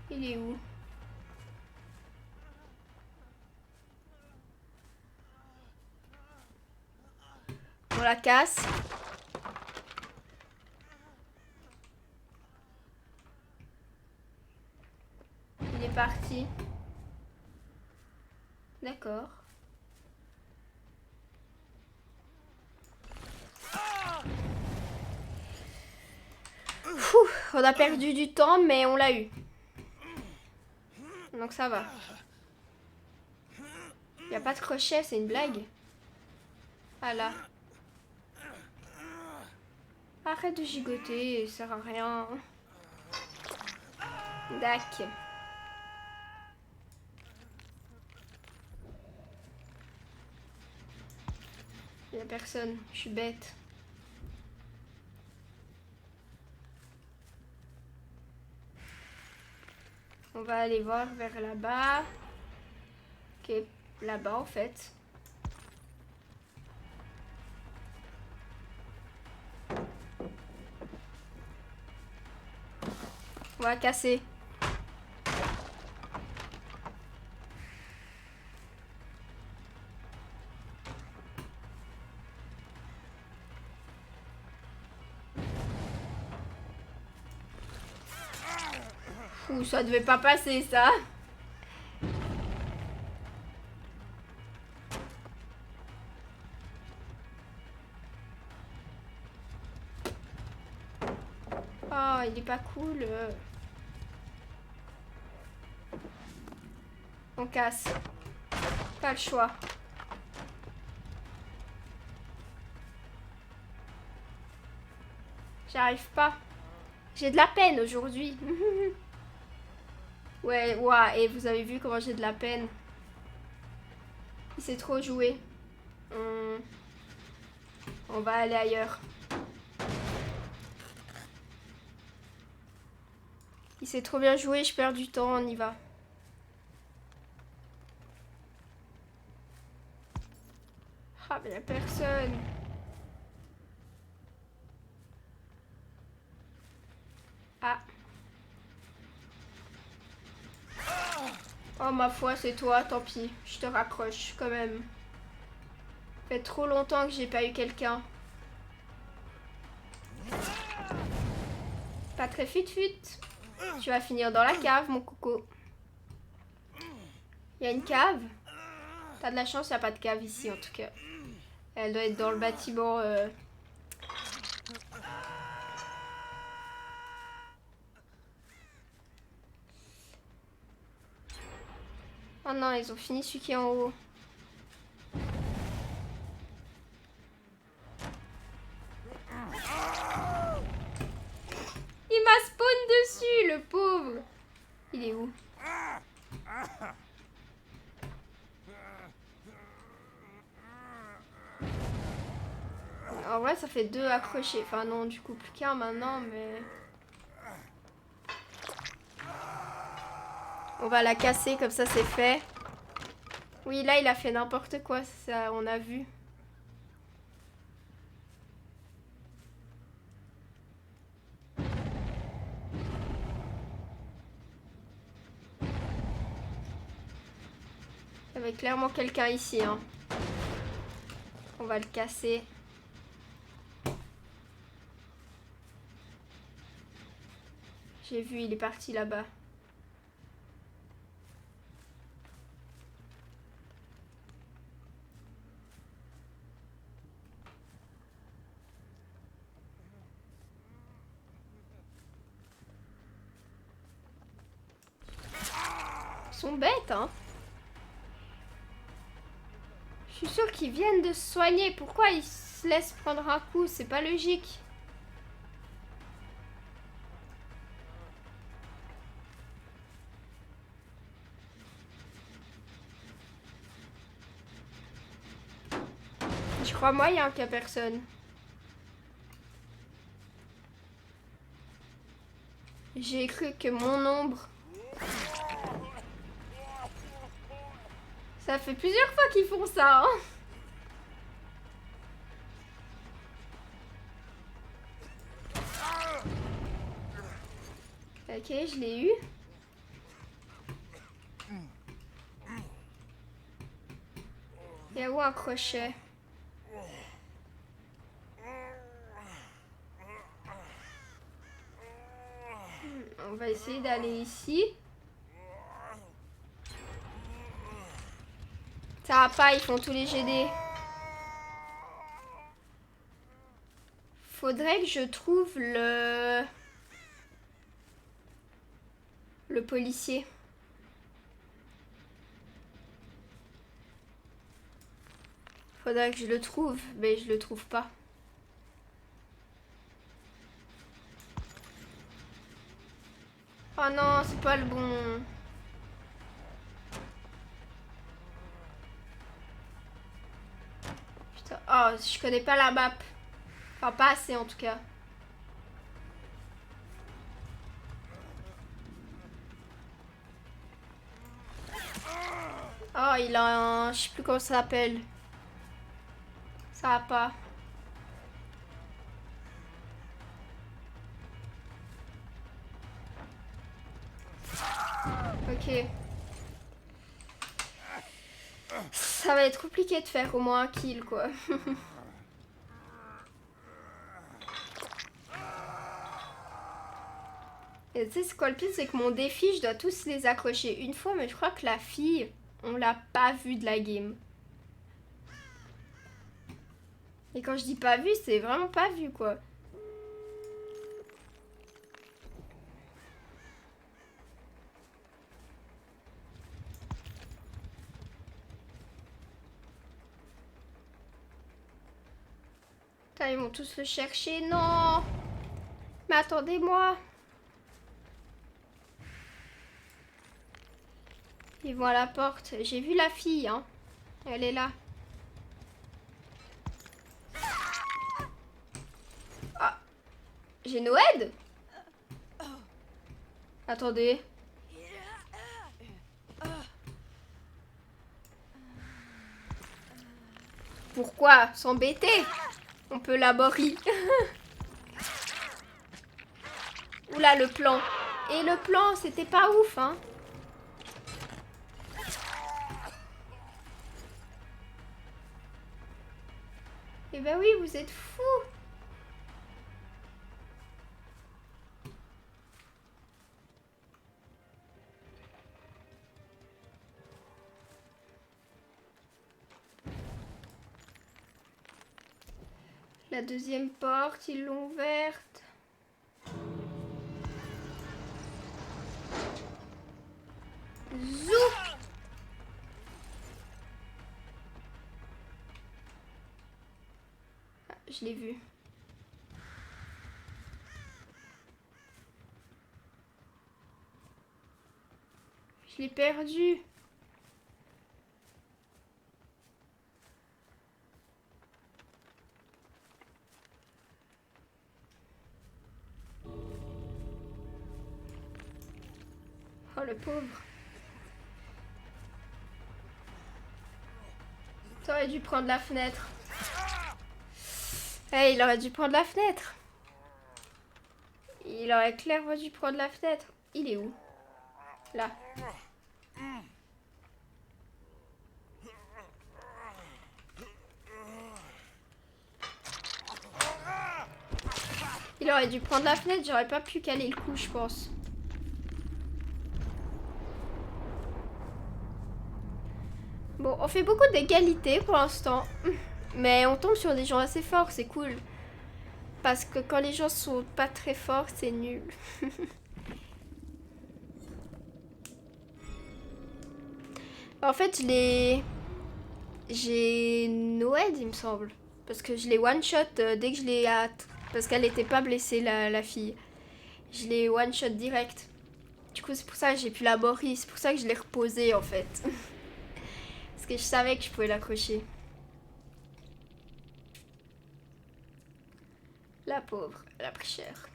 Il est où? On la casse. Il est parti. D'accord. On a perdu du temps, mais on l'a eu. Donc ça va. Y a pas de crochet, c'est une blague. Ah là. Arrête de gigoter, ça sert à rien. Dac. Y a personne, je suis bête. On va aller voir vers là-bas. Ok, là-bas en fait. On va casser. Ouh, ça devait pas passer ça. Oh, il est pas cool. On casse. Pas le choix. J'arrive pas. J'ai de la peine aujourd'hui. Ouais, ouais, et vous avez vu comment j'ai de la peine. Il s'est trop joué. On va aller ailleurs. Il s'est trop bien joué, je perds du temps, on y va. Ah, mais y'a personne. Ah. Oh, ma foi, c'est toi, tant pis. Je te raccroche quand même. Ça fait trop longtemps que j'ai pas eu quelqu'un. Pas très fut-fut. Tu vas finir dans la cave, mon coco. Il y a une cave? T'as de la chance, il n'y a pas de cave ici, en tout cas. Elle doit être dans le bâtiment. Oh non, ils ont fini celui qui est en haut. Il m'a spawn dessus, le pauvre. Il est où? En vrai, ça fait 2 accrochés. Enfin non, du coup, plus qu'un maintenant, mais... On va la casser, comme ça, c'est fait. Oui, là, il a fait n'importe quoi, ça, on a vu. Il y avait clairement quelqu'un ici, hein. On va le casser. J'ai vu, il est parti là-bas. Ils sont bêtes, hein. Je suis sûre qu'ils viennent de se soigner. Pourquoi ils se laissent prendre un coup? C'est pas logique. Je crois moyen qu'il y a personne. J'ai cru que mon ombre... Ça fait plusieurs fois qu'ils font ça, hein. Ok, je l'ai eu. Il y a où un crochet? On va essayer d'aller ici. Ça va pas, ils font tous les GD. Faudrait que je trouve le policier. Faudrait que je le trouve, mais je le trouve pas. Oh non, c'est pas le bon. Putain, oh, je connais pas la map. Enfin, pas assez en tout cas. Oh, il a un... Je sais plus comment ça s'appelle. Ça va pas. Ok. Ça va être compliqué de faire au moins un kill, quoi. Et tu sais, ce qu'on le pire, c'est que mon défi, je dois tous les accrocher une fois, mais je crois que la fille, on l'a pas vue de la game. Et quand je dis pas vue, c'est vraiment pas vue, quoi. Putain, ils vont tous le chercher. Non! Mais attendez-moi! Ils vont à la porte. J'ai vu la fille, hein. Elle est là. Ah! J'ai Noël? Attendez. Pourquoi s'embêter? On peut l'aborer. Oula, le plan. Et le plan, c'était pas ouf, hein. Eh ben oui, vous êtes fous. La deuxième porte, ils l'ont ouverte. Zou! Ah, je l'ai vu. Je l'ai perdu. Oh, le pauvre. T'aurais dû prendre la fenêtre. Eh, il aurait dû prendre la fenêtre. Il aurait clairement dû prendre la fenêtre. Il est où? Là. Il aurait dû prendre la fenêtre, j'aurais pas pu caler le coup, je pense. Bon, on fait beaucoup d'égalité pour l'instant. Mais on tombe sur des gens assez forts, c'est cool. Parce que quand les gens sont pas très forts, c'est nul. En fait, j'ai Noël, il me semble. Parce que je l'ai one-shot dès que je l'ai... Parce qu'elle était pas blessée, la fille. Je l'ai one-shot direct. Du coup, c'est pour ça que j'ai pu l'aborder. C'est pour ça que je l'ai reposée, en fait. Parce que je savais que je pouvais l'accrocher. La pauvre, elle a pris cher.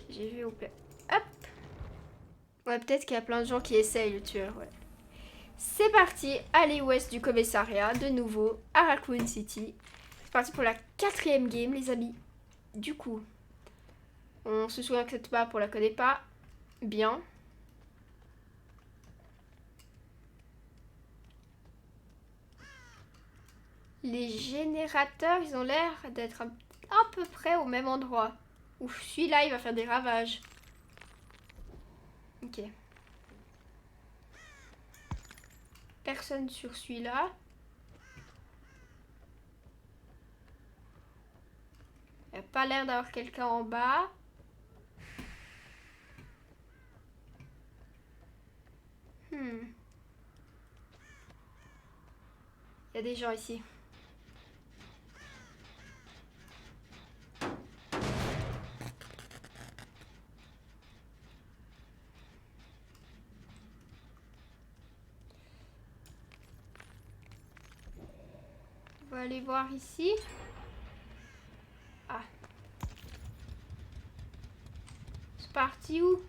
J'ai vu au père. Hop! Ouais, peut-être qu'il y a plein de gens qui essayent le tueur, ouais. C'est parti, allez ouest du commissariat, de nouveau, à Raccoon City. C'est parti pour la 4e game, les amis. Du coup, on se souvient que cette map, on la connaît pas bien. Les générateurs, ils ont l'air d'être à peu près au même endroit. Ouf, celui-là, il va faire des ravages. Ok. Personne sur celui-là. Il n'y a pas l'air d'avoir quelqu'un en bas. Il y a des gens ici. On va aller voir ici. Ah. C'est parti où?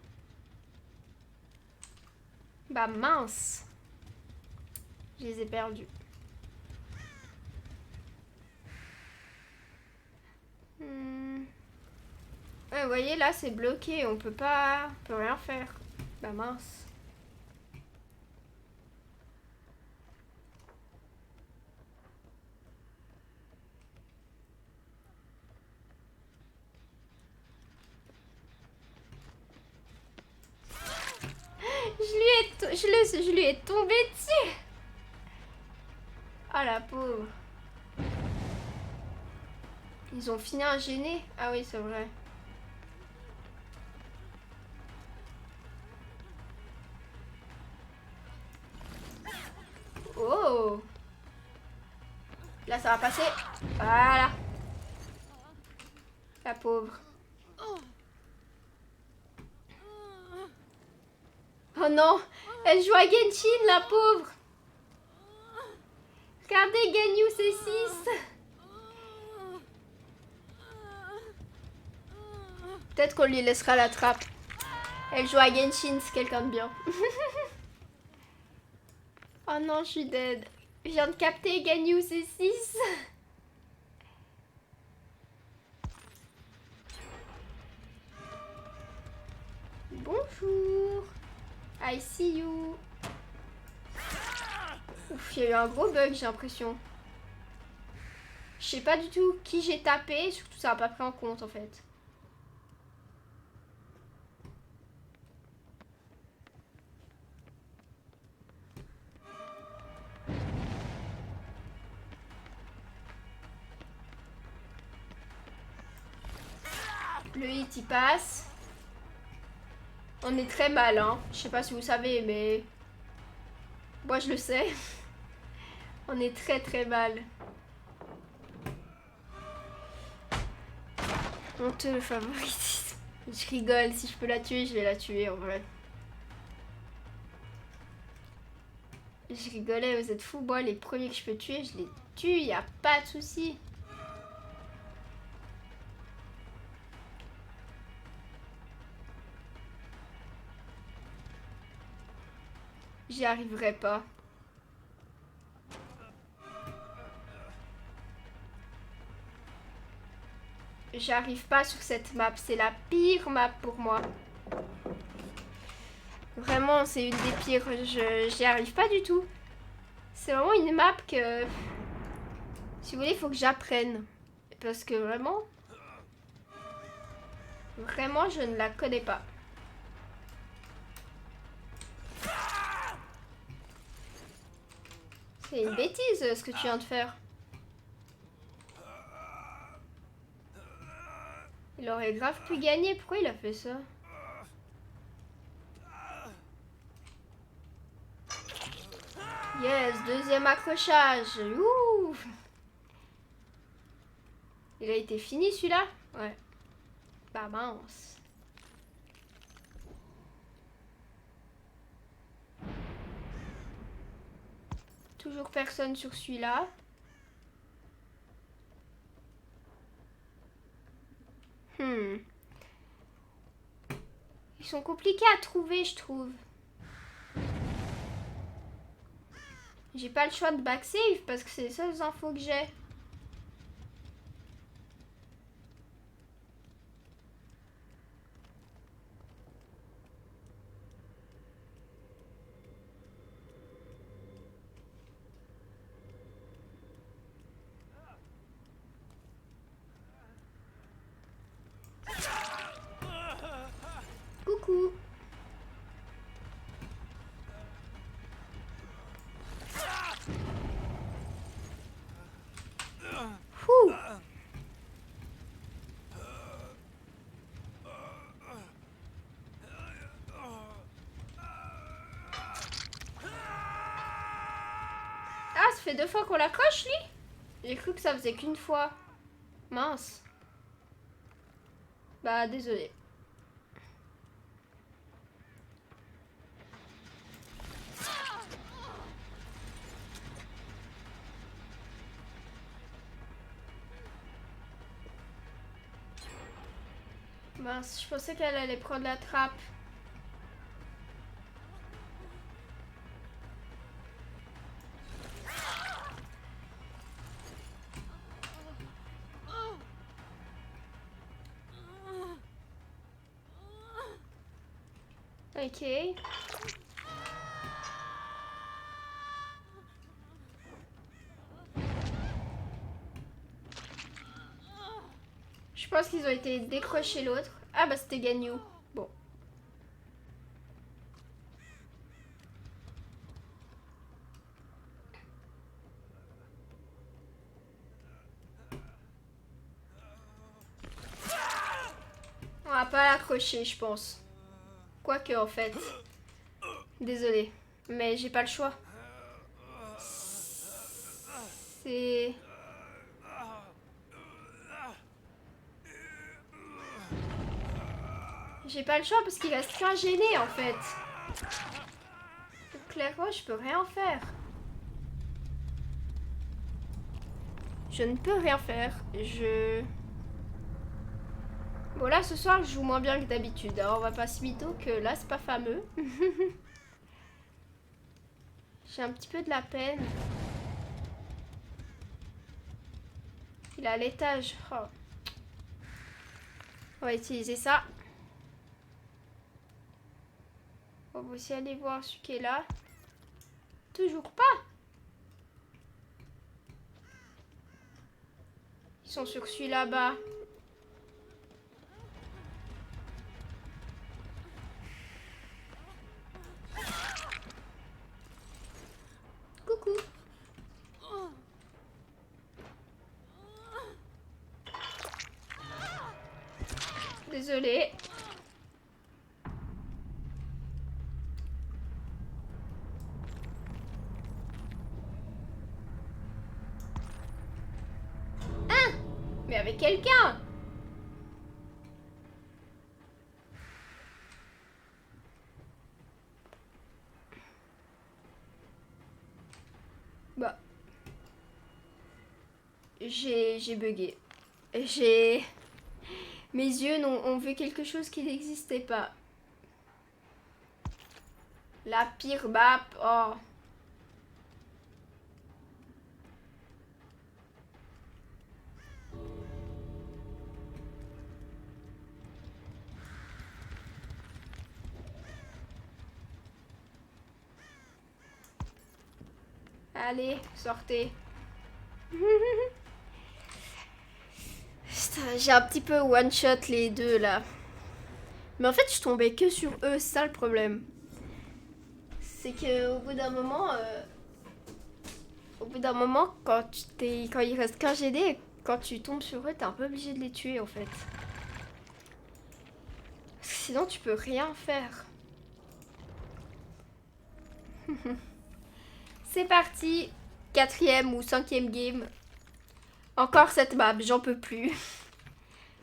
Bah mince. Je les ai perdus. Ouais, vous voyez, là, c'est bloqué. On peut rien faire. Bah mince. Je lui ai tombé dessus. Ah la pauvre. Ils ont fini un gêné. Ah oui, c'est vrai. Oh. Là, ça va passer. Voilà. La pauvre. Oh non. Elle joue à Genshin, la pauvre. Regardez, Ganyu, c'est 6. Peut-être qu'on lui laissera la trappe. Elle joue à Genshin, c'est quelqu'un de bien. Oh non, je suis dead. Je viens de capter Ganyu, c'est 6. Bonjour. I see you. Ouf, il y a eu un gros bug, j'ai l'impression. Je sais pas du tout qui j'ai tapé, surtout ça n'a pas pris en compte en fait. Le hit il passe. On est très mal, hein. Je sais pas si vous savez, mais moi je le sais. On est très très mal. Honteux le favoritisme. Je rigole, si je peux la tuer, je vais la tuer en vrai. Je rigolais, vous êtes fous, moi les premiers que je peux tuer, je les tue, y a pas de souci. J'y arriverai pas. J'arrive pas sur cette map, c'est la pire map pour moi. Vraiment, c'est une des pires, j'y arrive pas du tout. C'est vraiment une map que... Si vous voulez, il faut que j'apprenne. Parce que vraiment... Vraiment, je ne la connais pas. C'est une bêtise ce que tu viens de faire. Il aurait grave pu gagner. Pourquoi il a fait ça? Yes, deuxième accrochage. Ouh. Il a été fini celui-là? Ouais. Bah mince. Toujours personne sur celui-là. Ils sont compliqués à trouver, je trouve. J'ai pas le choix de backsave parce que c'est les seules infos que j'ai. Coucou. Fou. Ah, ça fait 2 fois qu'on l'accroche, lui? J'ai cru que ça faisait qu'une fois. Mince. Bah, désolé. Mince, je pensais qu'elle allait prendre la trappe. Ok. Je pense qu'ils ont été décrocher l'autre. Ah bah c'était Ganyu. Bon. pas l'accrocher, je pense. Quoique, en fait. Désolée. Mais j'ai pas le choix. C'est... J'ai pas le choix parce qu'il reste qu'un gêné, en fait. Donc, clairement, je peux rien faire. Je ne peux rien faire. Bon, là, ce soir, je joue moins bien que d'habitude. Alors, on va pas se mytho que là, c'est pas fameux. J'ai un petit peu de la peine. Il est à l'étage. Oh. On va utiliser ça. On va aussi aller voir celui qui est là. Toujours pas. Ils sont sur celui là-bas. Coucou. Désolée. Hein? Mais avec quelqu'un. Bah. J'ai bugué. Mes yeux ont vu quelque chose qui n'existait pas. La pire map. Oh. Allez, sortez. J'ai un petit peu one shot les deux là. Mais en fait, je tombais que sur eux, c'est ça le problème. C'est que au bout d'un moment, quand il reste qu'un GD, quand tu tombes sur eux, t'es un peu obligé de les tuer en fait. Parce que sinon, tu peux rien faire. C'est parti, 4e ou 5e game. Encore cette map, j'en peux plus.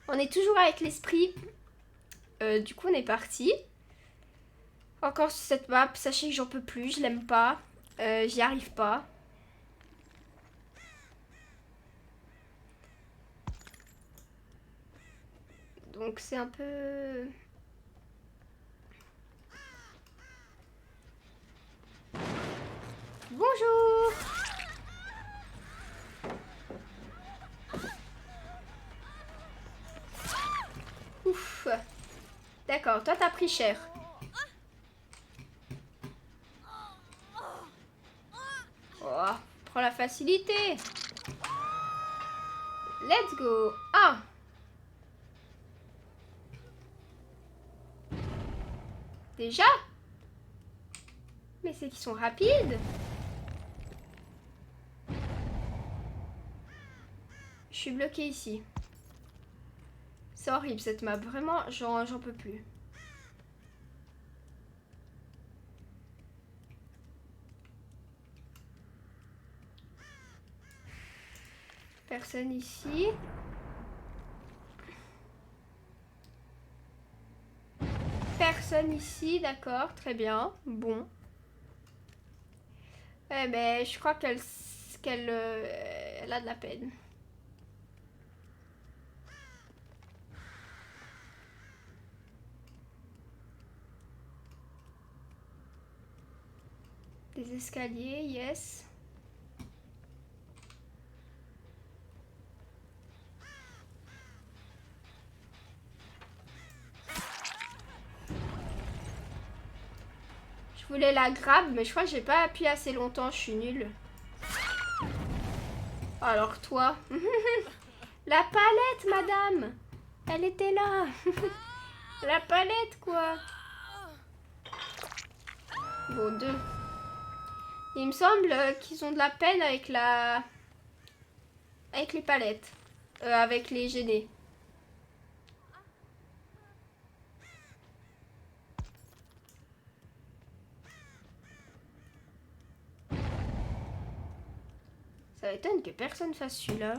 On est toujours avec l'esprit. Du coup, on est parti. Encore sur cette map, sachez que j'en peux plus, je l'aime pas. J'y arrive pas. Donc c'est un peu... Bonjour! Ouf. D'accord, toi t'as pris cher. Oh, prends la facilité. Let's go. Ah. Déjà? Mais c'est qu'ils sont rapides. Je suis bloquée ici. C'est horrible cette map. Vraiment, j'en peux plus. Personne ici. Personne ici, d'accord, très bien. Bon. Eh ben, je crois qu'elle elle a de la peine. Des escaliers, yes. Je voulais la grab, mais je crois que j'ai pas appuyé assez longtemps, je suis nulle. Alors toi... La palette, madame! Elle était là! La palette, quoi! Bon, 2. Il me semble qu'ils ont de la peine avec la... Avec les palettes. Avec les GD. Ça m'étonne que personne fasse celui-là.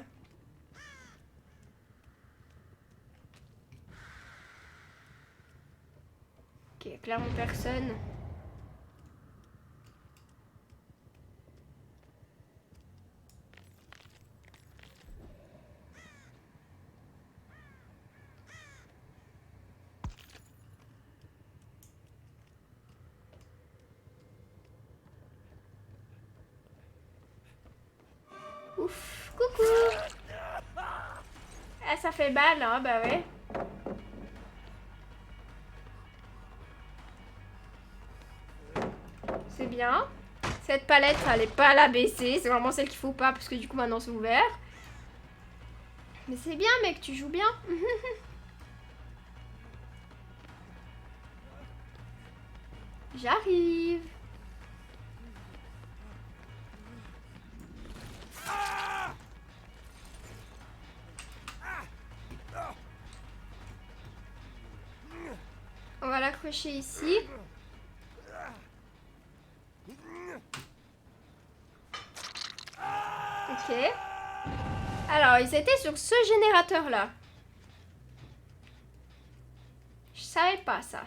Ok, clairement personne. Ouf, coucou. Ah, ça fait mal, hein, bah ouais. C'est bien. Cette palette, fallait pas la baisser. C'est vraiment celle qu'il faut pas, parce que du coup, maintenant, c'est ouvert. Mais c'est bien, mec, tu joues bien. J'arrive. On va l'accrocher ici. Ok. Alors, ils étaient sur ce générateur-là. Je savais pas ça.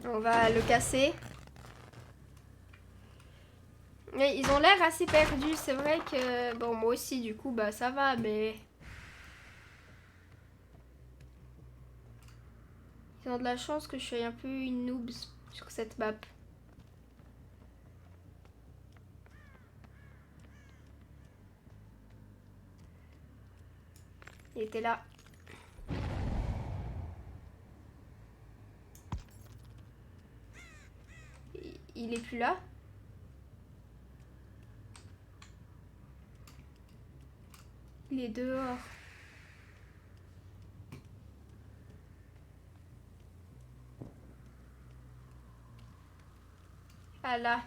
On va le casser. Mais ils ont l'air assez perdus. C'est vrai que... Bon, moi aussi, du coup, bah ça va, mais... Ils ont de la chance que je sois un peu une noob sur cette map. Il était là. Il est plus là. Il est dehors. Ah là.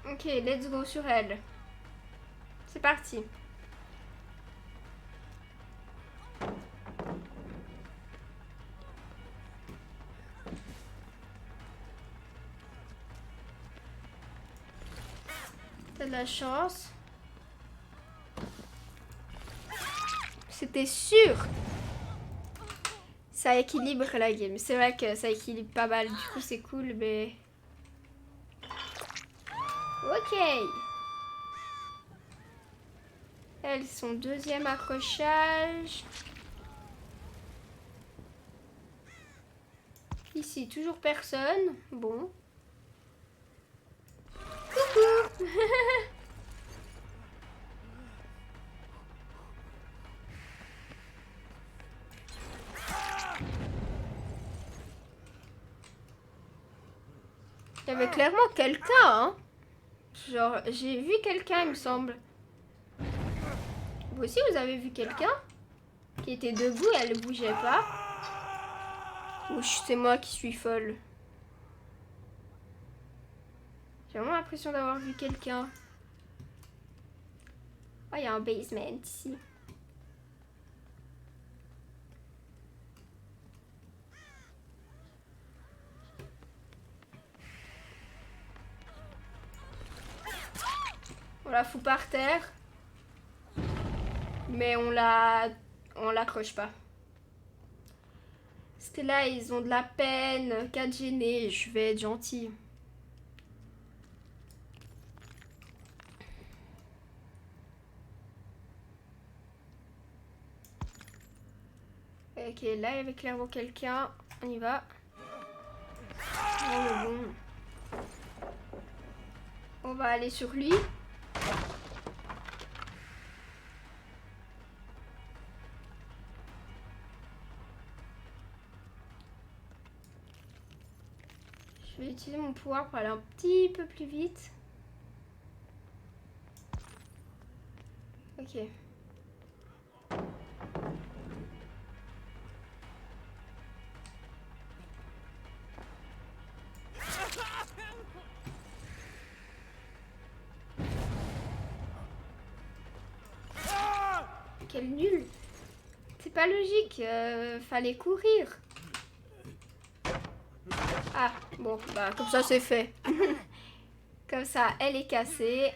Ok, let's go sur elle. C'est parti. T'as de la chance. C'était sûr. Ça équilibre la game. C'est vrai que ça équilibre pas mal. Du coup, c'est cool, mais... Ok. Elle, son deuxième accrochage. Ici, toujours personne. Bon. Coucou. Il y avait clairement quelqu'un, hein. Genre, j'ai vu quelqu'un, il me semble. Vous aussi, vous avez vu quelqu'un qui était debout et elle ne bougeait pas? Ou c'est moi qui suis folle? J'ai vraiment l'impression d'avoir vu quelqu'un. Oh, il y a un basement ici. On la fout par terre. Mais on l'accroche pas. Parce que là, ils ont de la peine, 4 gênés, je vais être gentille. Ok, là, il y avait clairement quelqu'un. On y va. Oh, bon. On va aller sur lui. Je vais utiliser mon pouvoir pour aller un petit peu plus vite. Ok. quel nul. C'est pas logique, fallait courir. Ah, bon, bah comme ça c'est fait. Comme ça, elle est cassée.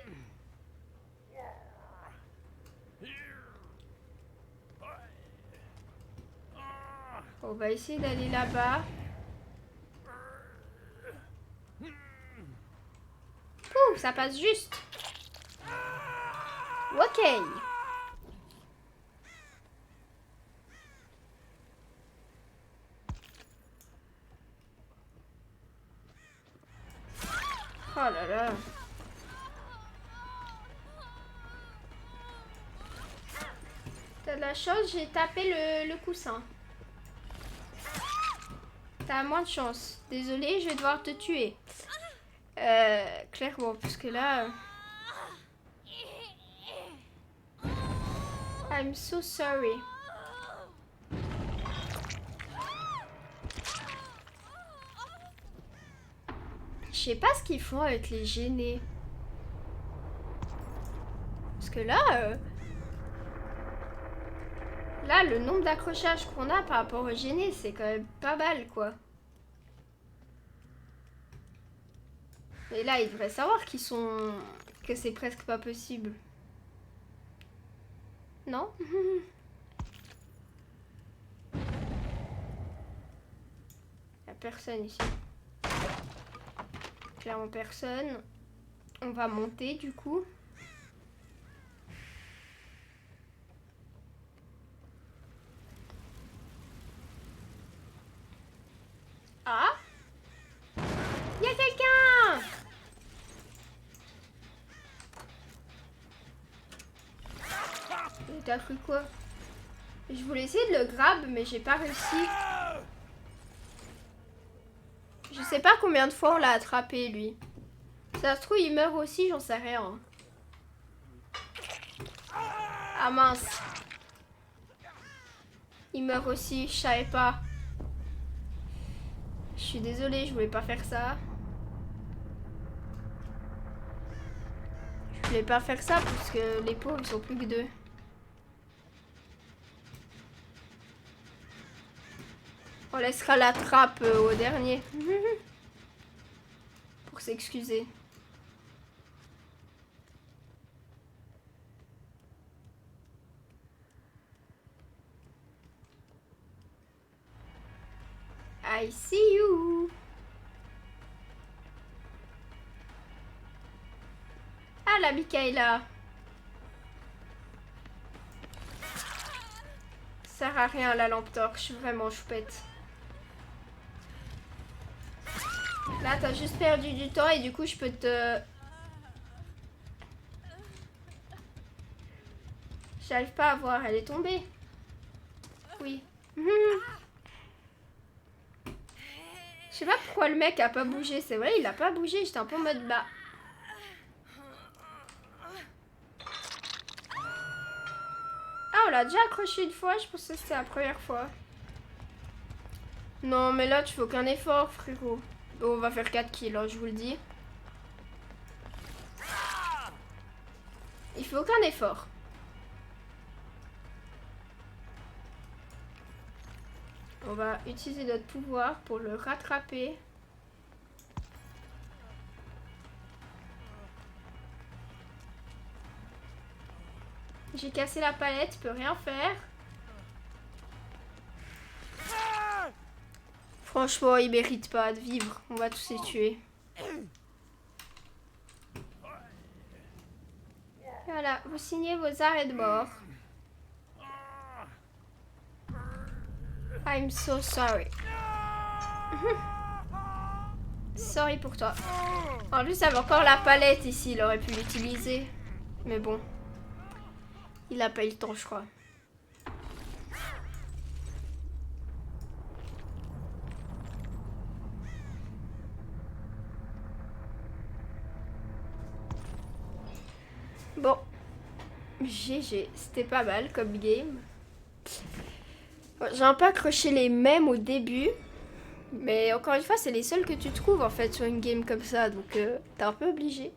On va essayer d'aller là-bas. Ouh, ça passe juste. Ok. Oh là là. T'as de la chance, j'ai tapé le coussin. T'as moins de chance. Désolée, je vais devoir te tuer. Clairement, parce que là... I'm so sorry. Je sais pas ce qu'ils font avec les gênés. Parce que là... Là, le nombre d'accrochages qu'on a par rapport aux gênés, c'est quand même pas mal, quoi. Et là, ils devraient savoir qu'ils sont... que c'est presque pas possible. Non? Y'a personne ici. Clairement personne. On va monter, du coup. Ah! Y'a quelqu'un! T'as cru quoi? Je voulais essayer de le grab, mais j'ai pas réussi. Je sais pas combien de fois on l'a attrapé, lui. Ça se trouve, il meurt aussi, j'en sais rien. Ah mince. Il meurt aussi, je savais pas. Je suis désolée, je voulais pas faire ça. Je voulais pas faire ça parce que les pauvres, ils sont plus que deux. On laissera la trappe au dernier. Pour s'excuser. I see you. Ah, la Mikaela. Ça sert à rien la lampe torche, vraiment choupette. Là, t'as juste perdu du temps et du coup, je peux te... J'arrive pas à voir, elle est tombée. Oui. Je sais pas pourquoi le mec a pas bougé. C'est vrai, il a pas bougé. J'étais un peu en mode bas. Ah, on l'a déjà accroché une fois. Je pensais que c'était la première fois. Non, mais là, tu fais aucun effort, frérot. Bon, on va faire 4 kills, hein, je vous le dis. Il fait aucun effort. On va utiliser notre pouvoir pour le rattraper. J'ai cassé la palette, je peux rien faire. Franchement, ils méritent pas de vivre. On va tous les tuer. Voilà, vous signez vos arrêts de mort. I'm so sorry. Sorry pour toi. En plus, il avait encore la palette ici. Il aurait pu l'utiliser. Mais bon. Il a pas eu le temps, je crois. Bon. GG. C'était pas mal comme game. J'ai un peu accroché les mêmes au début. Mais encore une fois, c'est les seuls que tu trouves en fait sur une game comme ça. Donc t'es un peu obligé.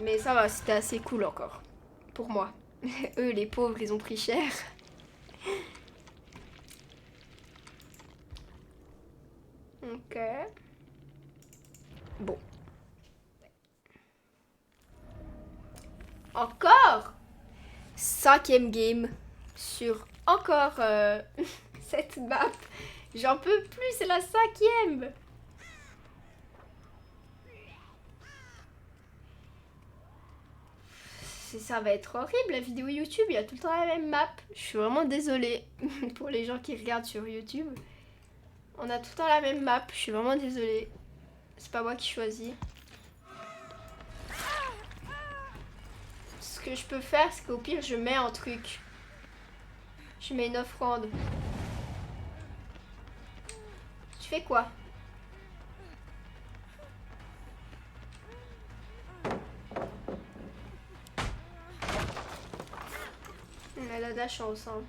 Mais ça va, c'était assez cool encore. Pour moi. Eux, les pauvres, ils ont pris cher. Ok. Bon. Encore 5e game sur encore cette map. J'en peux plus, c'est la 5e. Ça va être horrible la vidéo YouTube, il y a tout le temps la même map. Je suis vraiment désolée pour les gens qui regardent sur YouTube. On a tout le temps la même map, je suis vraiment désolée. C'est pas moi qui choisis. Ce que je peux faire, c'est qu'au pire, je mets un truc. Je mets une offrande. Tu fais quoi? Elle a de la chance, hein.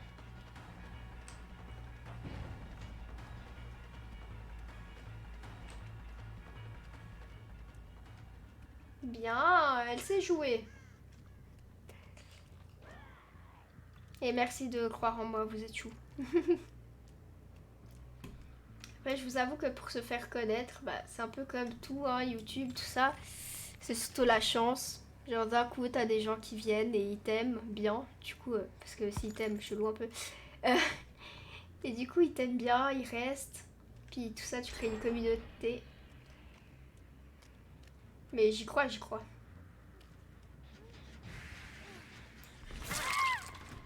Bien, elle sait jouer. Et merci de croire en moi, vous êtes chou. Ouais, je vous avoue que pour se faire connaître, bah, c'est un peu comme tout, hein, YouTube, tout ça. C'est surtout la chance. Genre d'un coup, t'as des gens qui viennent et ils t'aiment bien. Du coup, parce que s'ils t'aiment, chelou un peu. Euh, et du coup, ils t'aiment bien, ils restent. Puis tout ça, tu crées une communauté. Mais j'y crois, j'y crois.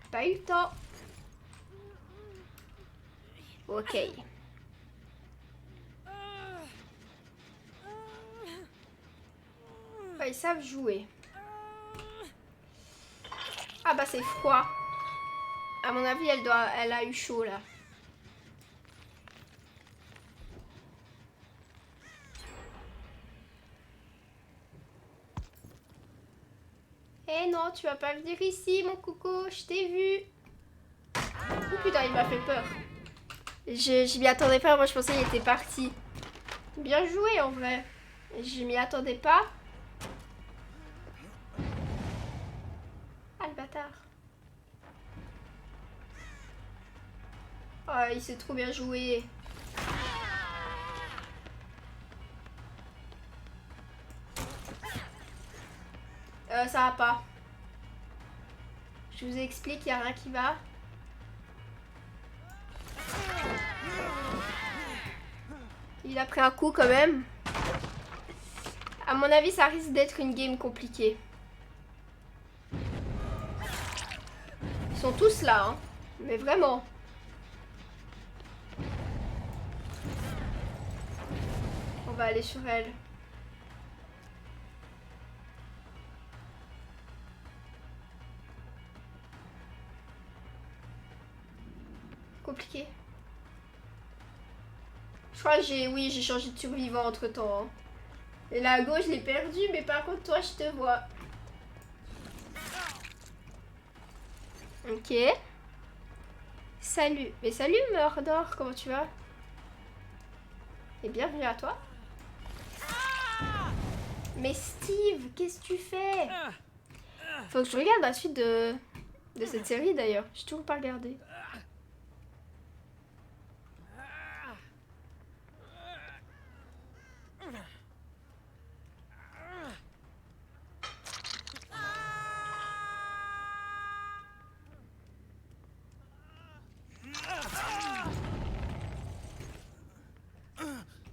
Pas eu le temps. Ok. Ouais, ils savent jouer. Ah bah c'est froid. À mon avis, elle a eu chaud là. Eh non, tu vas pas venir ici, mon coco. Je t'ai vu. Oh putain, il m'a fait peur. Je m'y attendais pas. Moi, je pensais qu'il était parti. Bien joué en vrai. Je m'y attendais pas. Ah le bâtard. Oh, il s'est trop bien joué. Ça va pas. Je vous explique, il n'y a rien qui va. Il a pris un coup quand même. À mon avis, ça risque d'être une game compliquée. Ils sont tous là, hein. Mais vraiment. On va aller sur elle. Compliqué. Je crois que j'ai changé de survivant entre temps. Hein. Et là à gauche, je l'ai perdu, mais par contre, toi, je te vois. Ok. Salut. Mais salut, Mordor, comment tu vas? Et bienvenue à toi. Mais Steve, qu'est-ce que tu fais? Faut que je regarde la suite de cette série d'ailleurs. J'ai toujours pas regardé.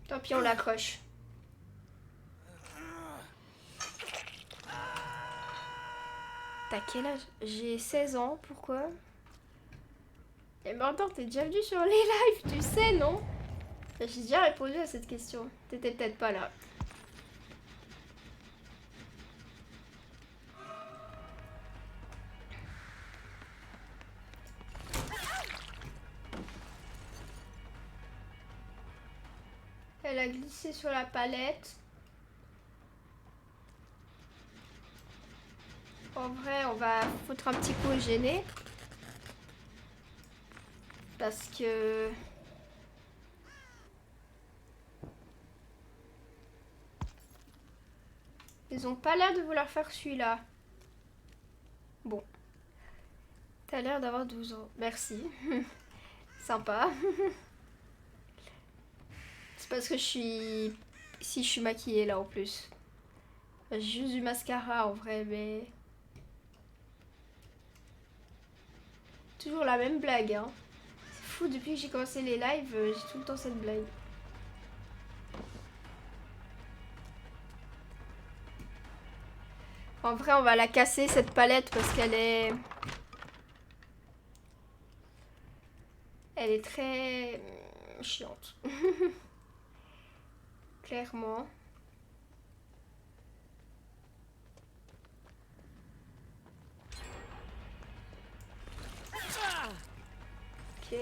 Tant pis, on l'accroche. T'as quel âge? J'ai 16 ans, pourquoi? Et Mordor, t'es déjà venu sur les lives, tu sais, non? J'ai déjà répondu à cette question. T'étais peut-être pas là. Elle a glissé sur la palette. En vrai, on va foutre un petit coup au gêné. Parce que... Ils ont pas l'air de vouloir faire celui-là. Bon. T'as l'air d'avoir 12 ans. Merci. Sympa. C'est parce que je suis... Si je suis maquillée là en plus. J'ai juste du mascara en vrai, mais... Toujours la même blague, hein. C'est fou, depuis que j'ai commencé les lives, j'ai tout le temps cette blague. En vrai, on va la casser cette palette parce qu'elle est... Elle est très... chiante. Clairement. Ok.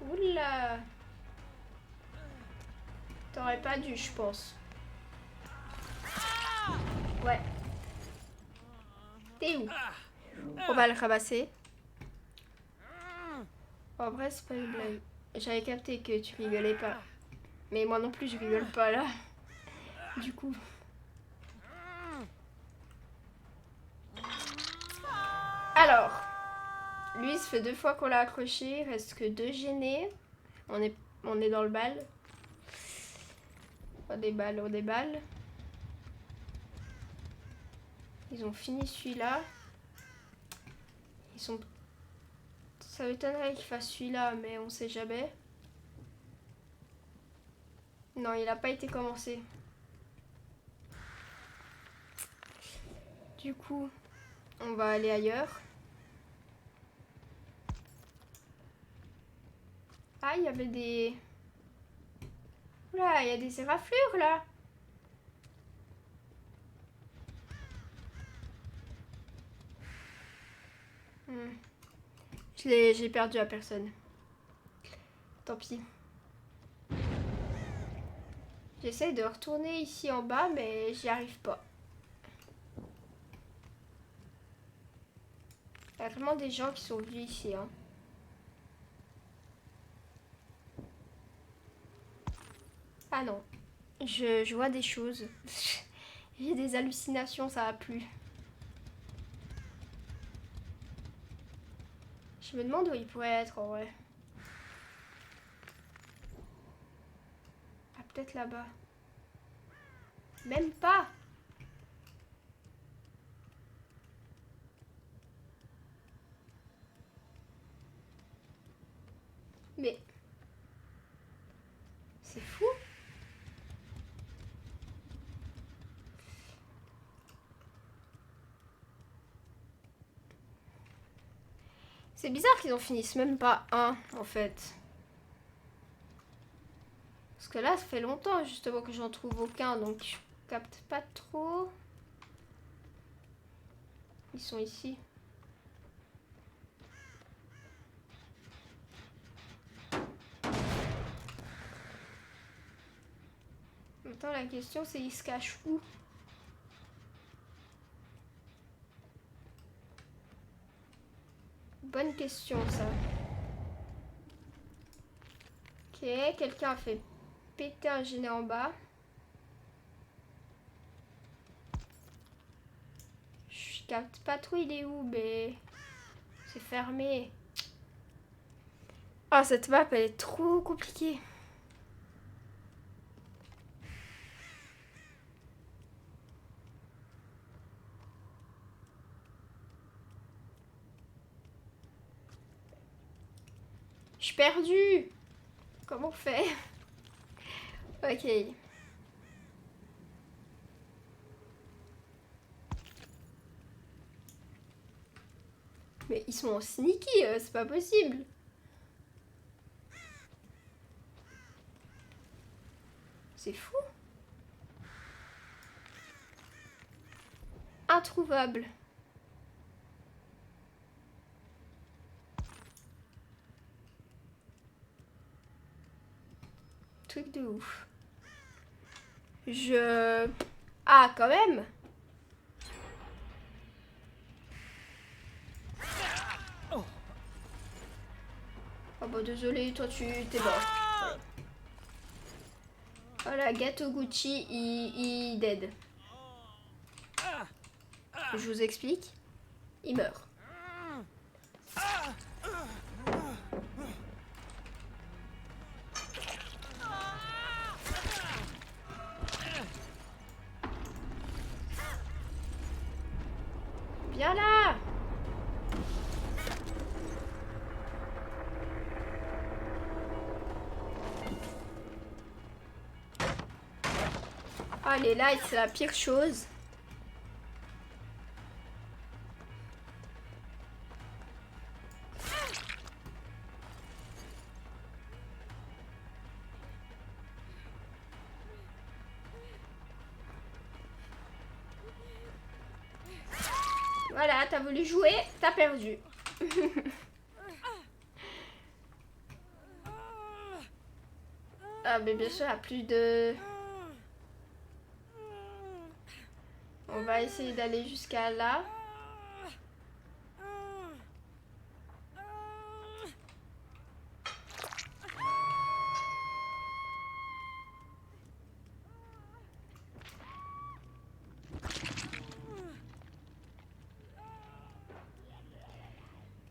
Oula. T'aurais pas dû, je pense. Ouais. T'es où? On va le ramasser. En vrai, c'est pas une blague. J'avais capté que tu rigolais pas. Mais moi non plus, je rigole pas là. Du coup. Alors. Lui, ça fait 2 fois qu'on l'a accroché. Il reste que 2 gênés. On est dans le bal. On déballe, on déballe. Ils ont fini celui-là. Ils sont... Ça m'étonnerait qu'ils fassent celui-là, mais on sait jamais. Non, il n'a pas été commencé. Du coup, on va aller ailleurs. Ah, il y avait des... Oula, il y a des éraflures là. J'ai perdu la personne. Tant pis. J'essaye de retourner ici en bas, mais j'y arrive pas. Il y a vraiment des gens qui sont venus ici, hein. Ah non. Je vois des choses. J'ai des hallucinations, ça va plus. Je me demande où il pourrait être en vrai. Ah, peut-être là-bas. Même pas. Mais... C'est fou. C'est bizarre qu'ils en finissent même pas un, en fait. Parce que là, ça fait longtemps, justement, que j'en trouve aucun, donc je capte pas trop. Ils sont ici. Maintenant, la question, c'est ils se cachent où? Bonne question, ça. Ok, quelqu'un a fait péter un génie en bas. Je capte pas trop il est où, mais... C'est fermé. Ah, cette map, elle est trop compliquée. Je suis perdue. Comment on fait? Ok. Mais ils sont sneaky, c'est pas possible. C'est fou. Introuvable. Truc de ouf. Ah, quand même. Oh bah désolé, toi tu t'es mort. Ouais. Oh Voilà, Gâteau Gucci, il dead. Je vous explique. Il meurt. Viens là! Ah, les lights, c'est la pire chose. Voilà, t'as voulu jouer, t'as perdu. Ah, mais bien sûr, il n'y a plus de... On va essayer d'aller jusqu'à là.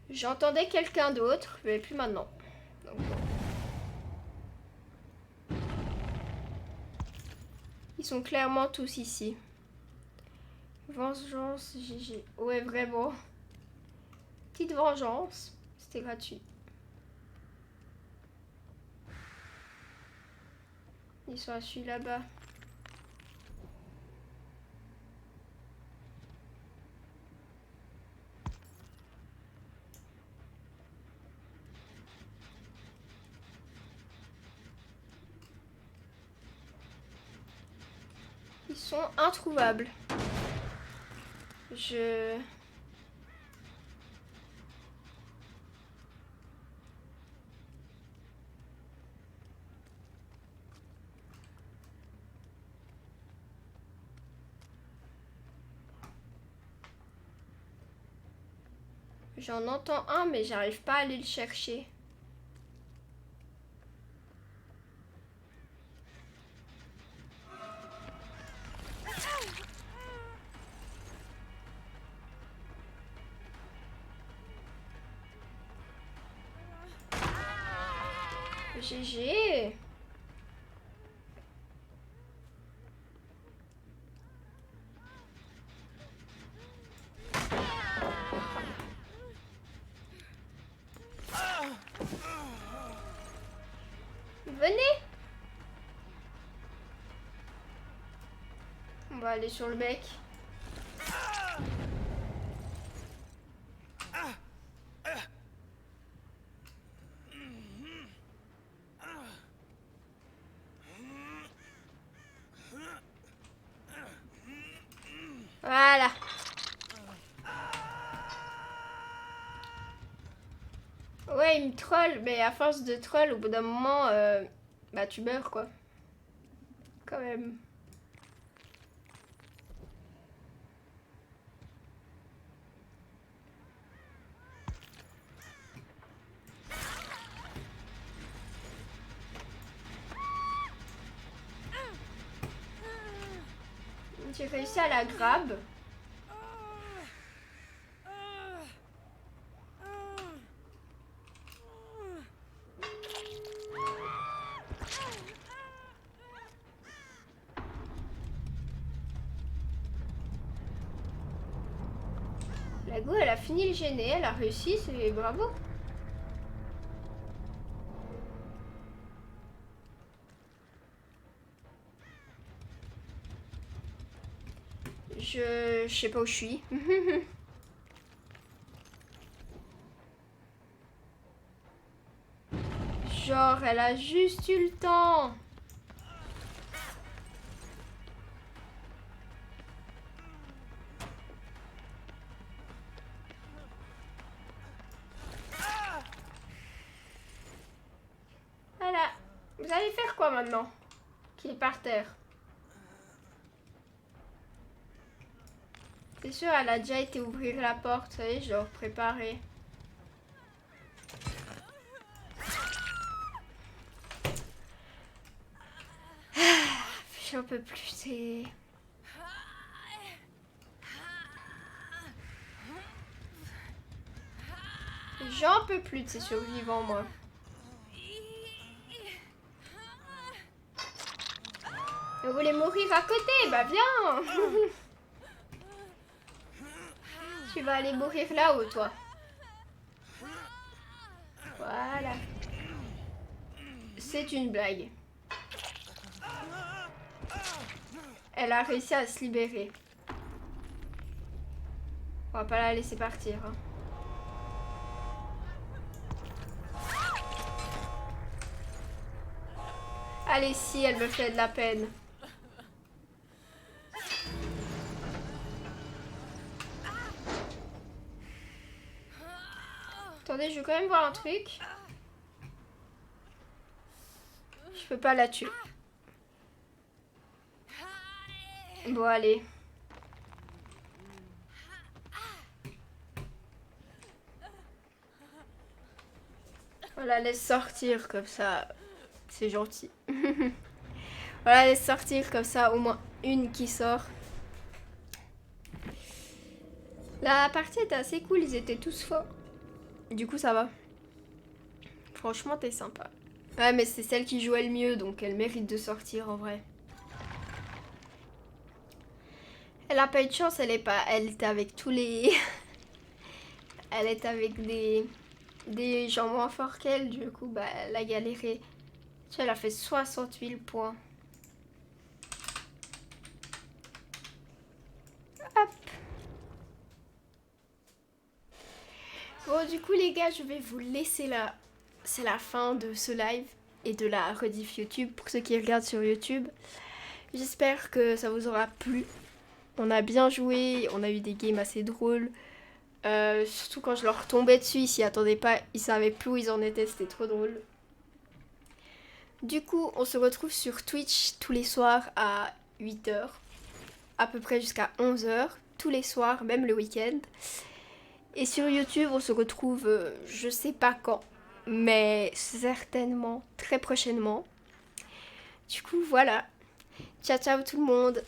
J'entendais quelqu'un d'autre, mais plus maintenant. Donc, bon. Ils sont clairement tous ici. Vengeance, GG. Ouais, vraiment. Petite vengeance. C'était gratuit. Ils sont à celui là-bas. Ils sont introuvables. J'en entends un, mais j'arrive pas à aller le chercher. GG. Venez. On va aller sur le mec. Voilà. Ouais, il me troll, mais à force de troll, au bout d'un moment, bah tu meurs quoi. Quand même. J'ai réussi à la grab. La go, elle a fini le gêner, elle a réussi, c'est bravo. Je sais pas où je suis. Genre, elle a juste eu le temps. Voilà. Vous allez faire quoi maintenant? Qu'il est par terre. C'est sûr, elle a déjà été ouvrir la porte, vous savez, genre préparer. J'en peux plus, c'est... J'en peux plus de ces survivants, moi. Vous voulez mourir à côté? Bah viens. Tu vas aller mourir là-haut, toi. Voilà. C'est une blague. Elle a réussi à se libérer. On va pas la laisser partir. Hein. Allez, si, elle me fait de la peine. Attendez, je veux quand même voir un truc. Je peux pas la tuer. Bon, allez. On la laisse sortir comme ça. C'est gentil. On la laisse sortir comme ça, au moins une qui sort. La partie était assez cool, ils étaient tous forts. Du coup, ça va. Franchement, t'es sympa. Ouais, mais c'est celle qui jouait le mieux, donc elle mérite de sortir en vrai. Elle a pas eu de chance, elle était avec tous les... Elle était avec des gens moins forts qu'elle, du coup, bah, elle a galéré. Tu vois, elle a fait 60 000 points. Hop. Bon, du coup, les gars, je vais vous laisser là. C'est la fin de ce live et de la rediff YouTube pour ceux qui regardent sur YouTube. J'espère que ça vous aura plu. On a bien joué, on a eu des games assez drôles. Surtout quand je leur tombais dessus, ils s'y attendaient pas, ils savaient plus où ils en étaient, c'était trop drôle. Du coup, on se retrouve sur Twitch tous les soirs à 8h, à peu près jusqu'à 11h, tous les soirs, même le week-end. Et sur YouTube, on se retrouve, je sais pas quand, mais certainement très prochainement. Du coup, voilà. Ciao, ciao tout le monde.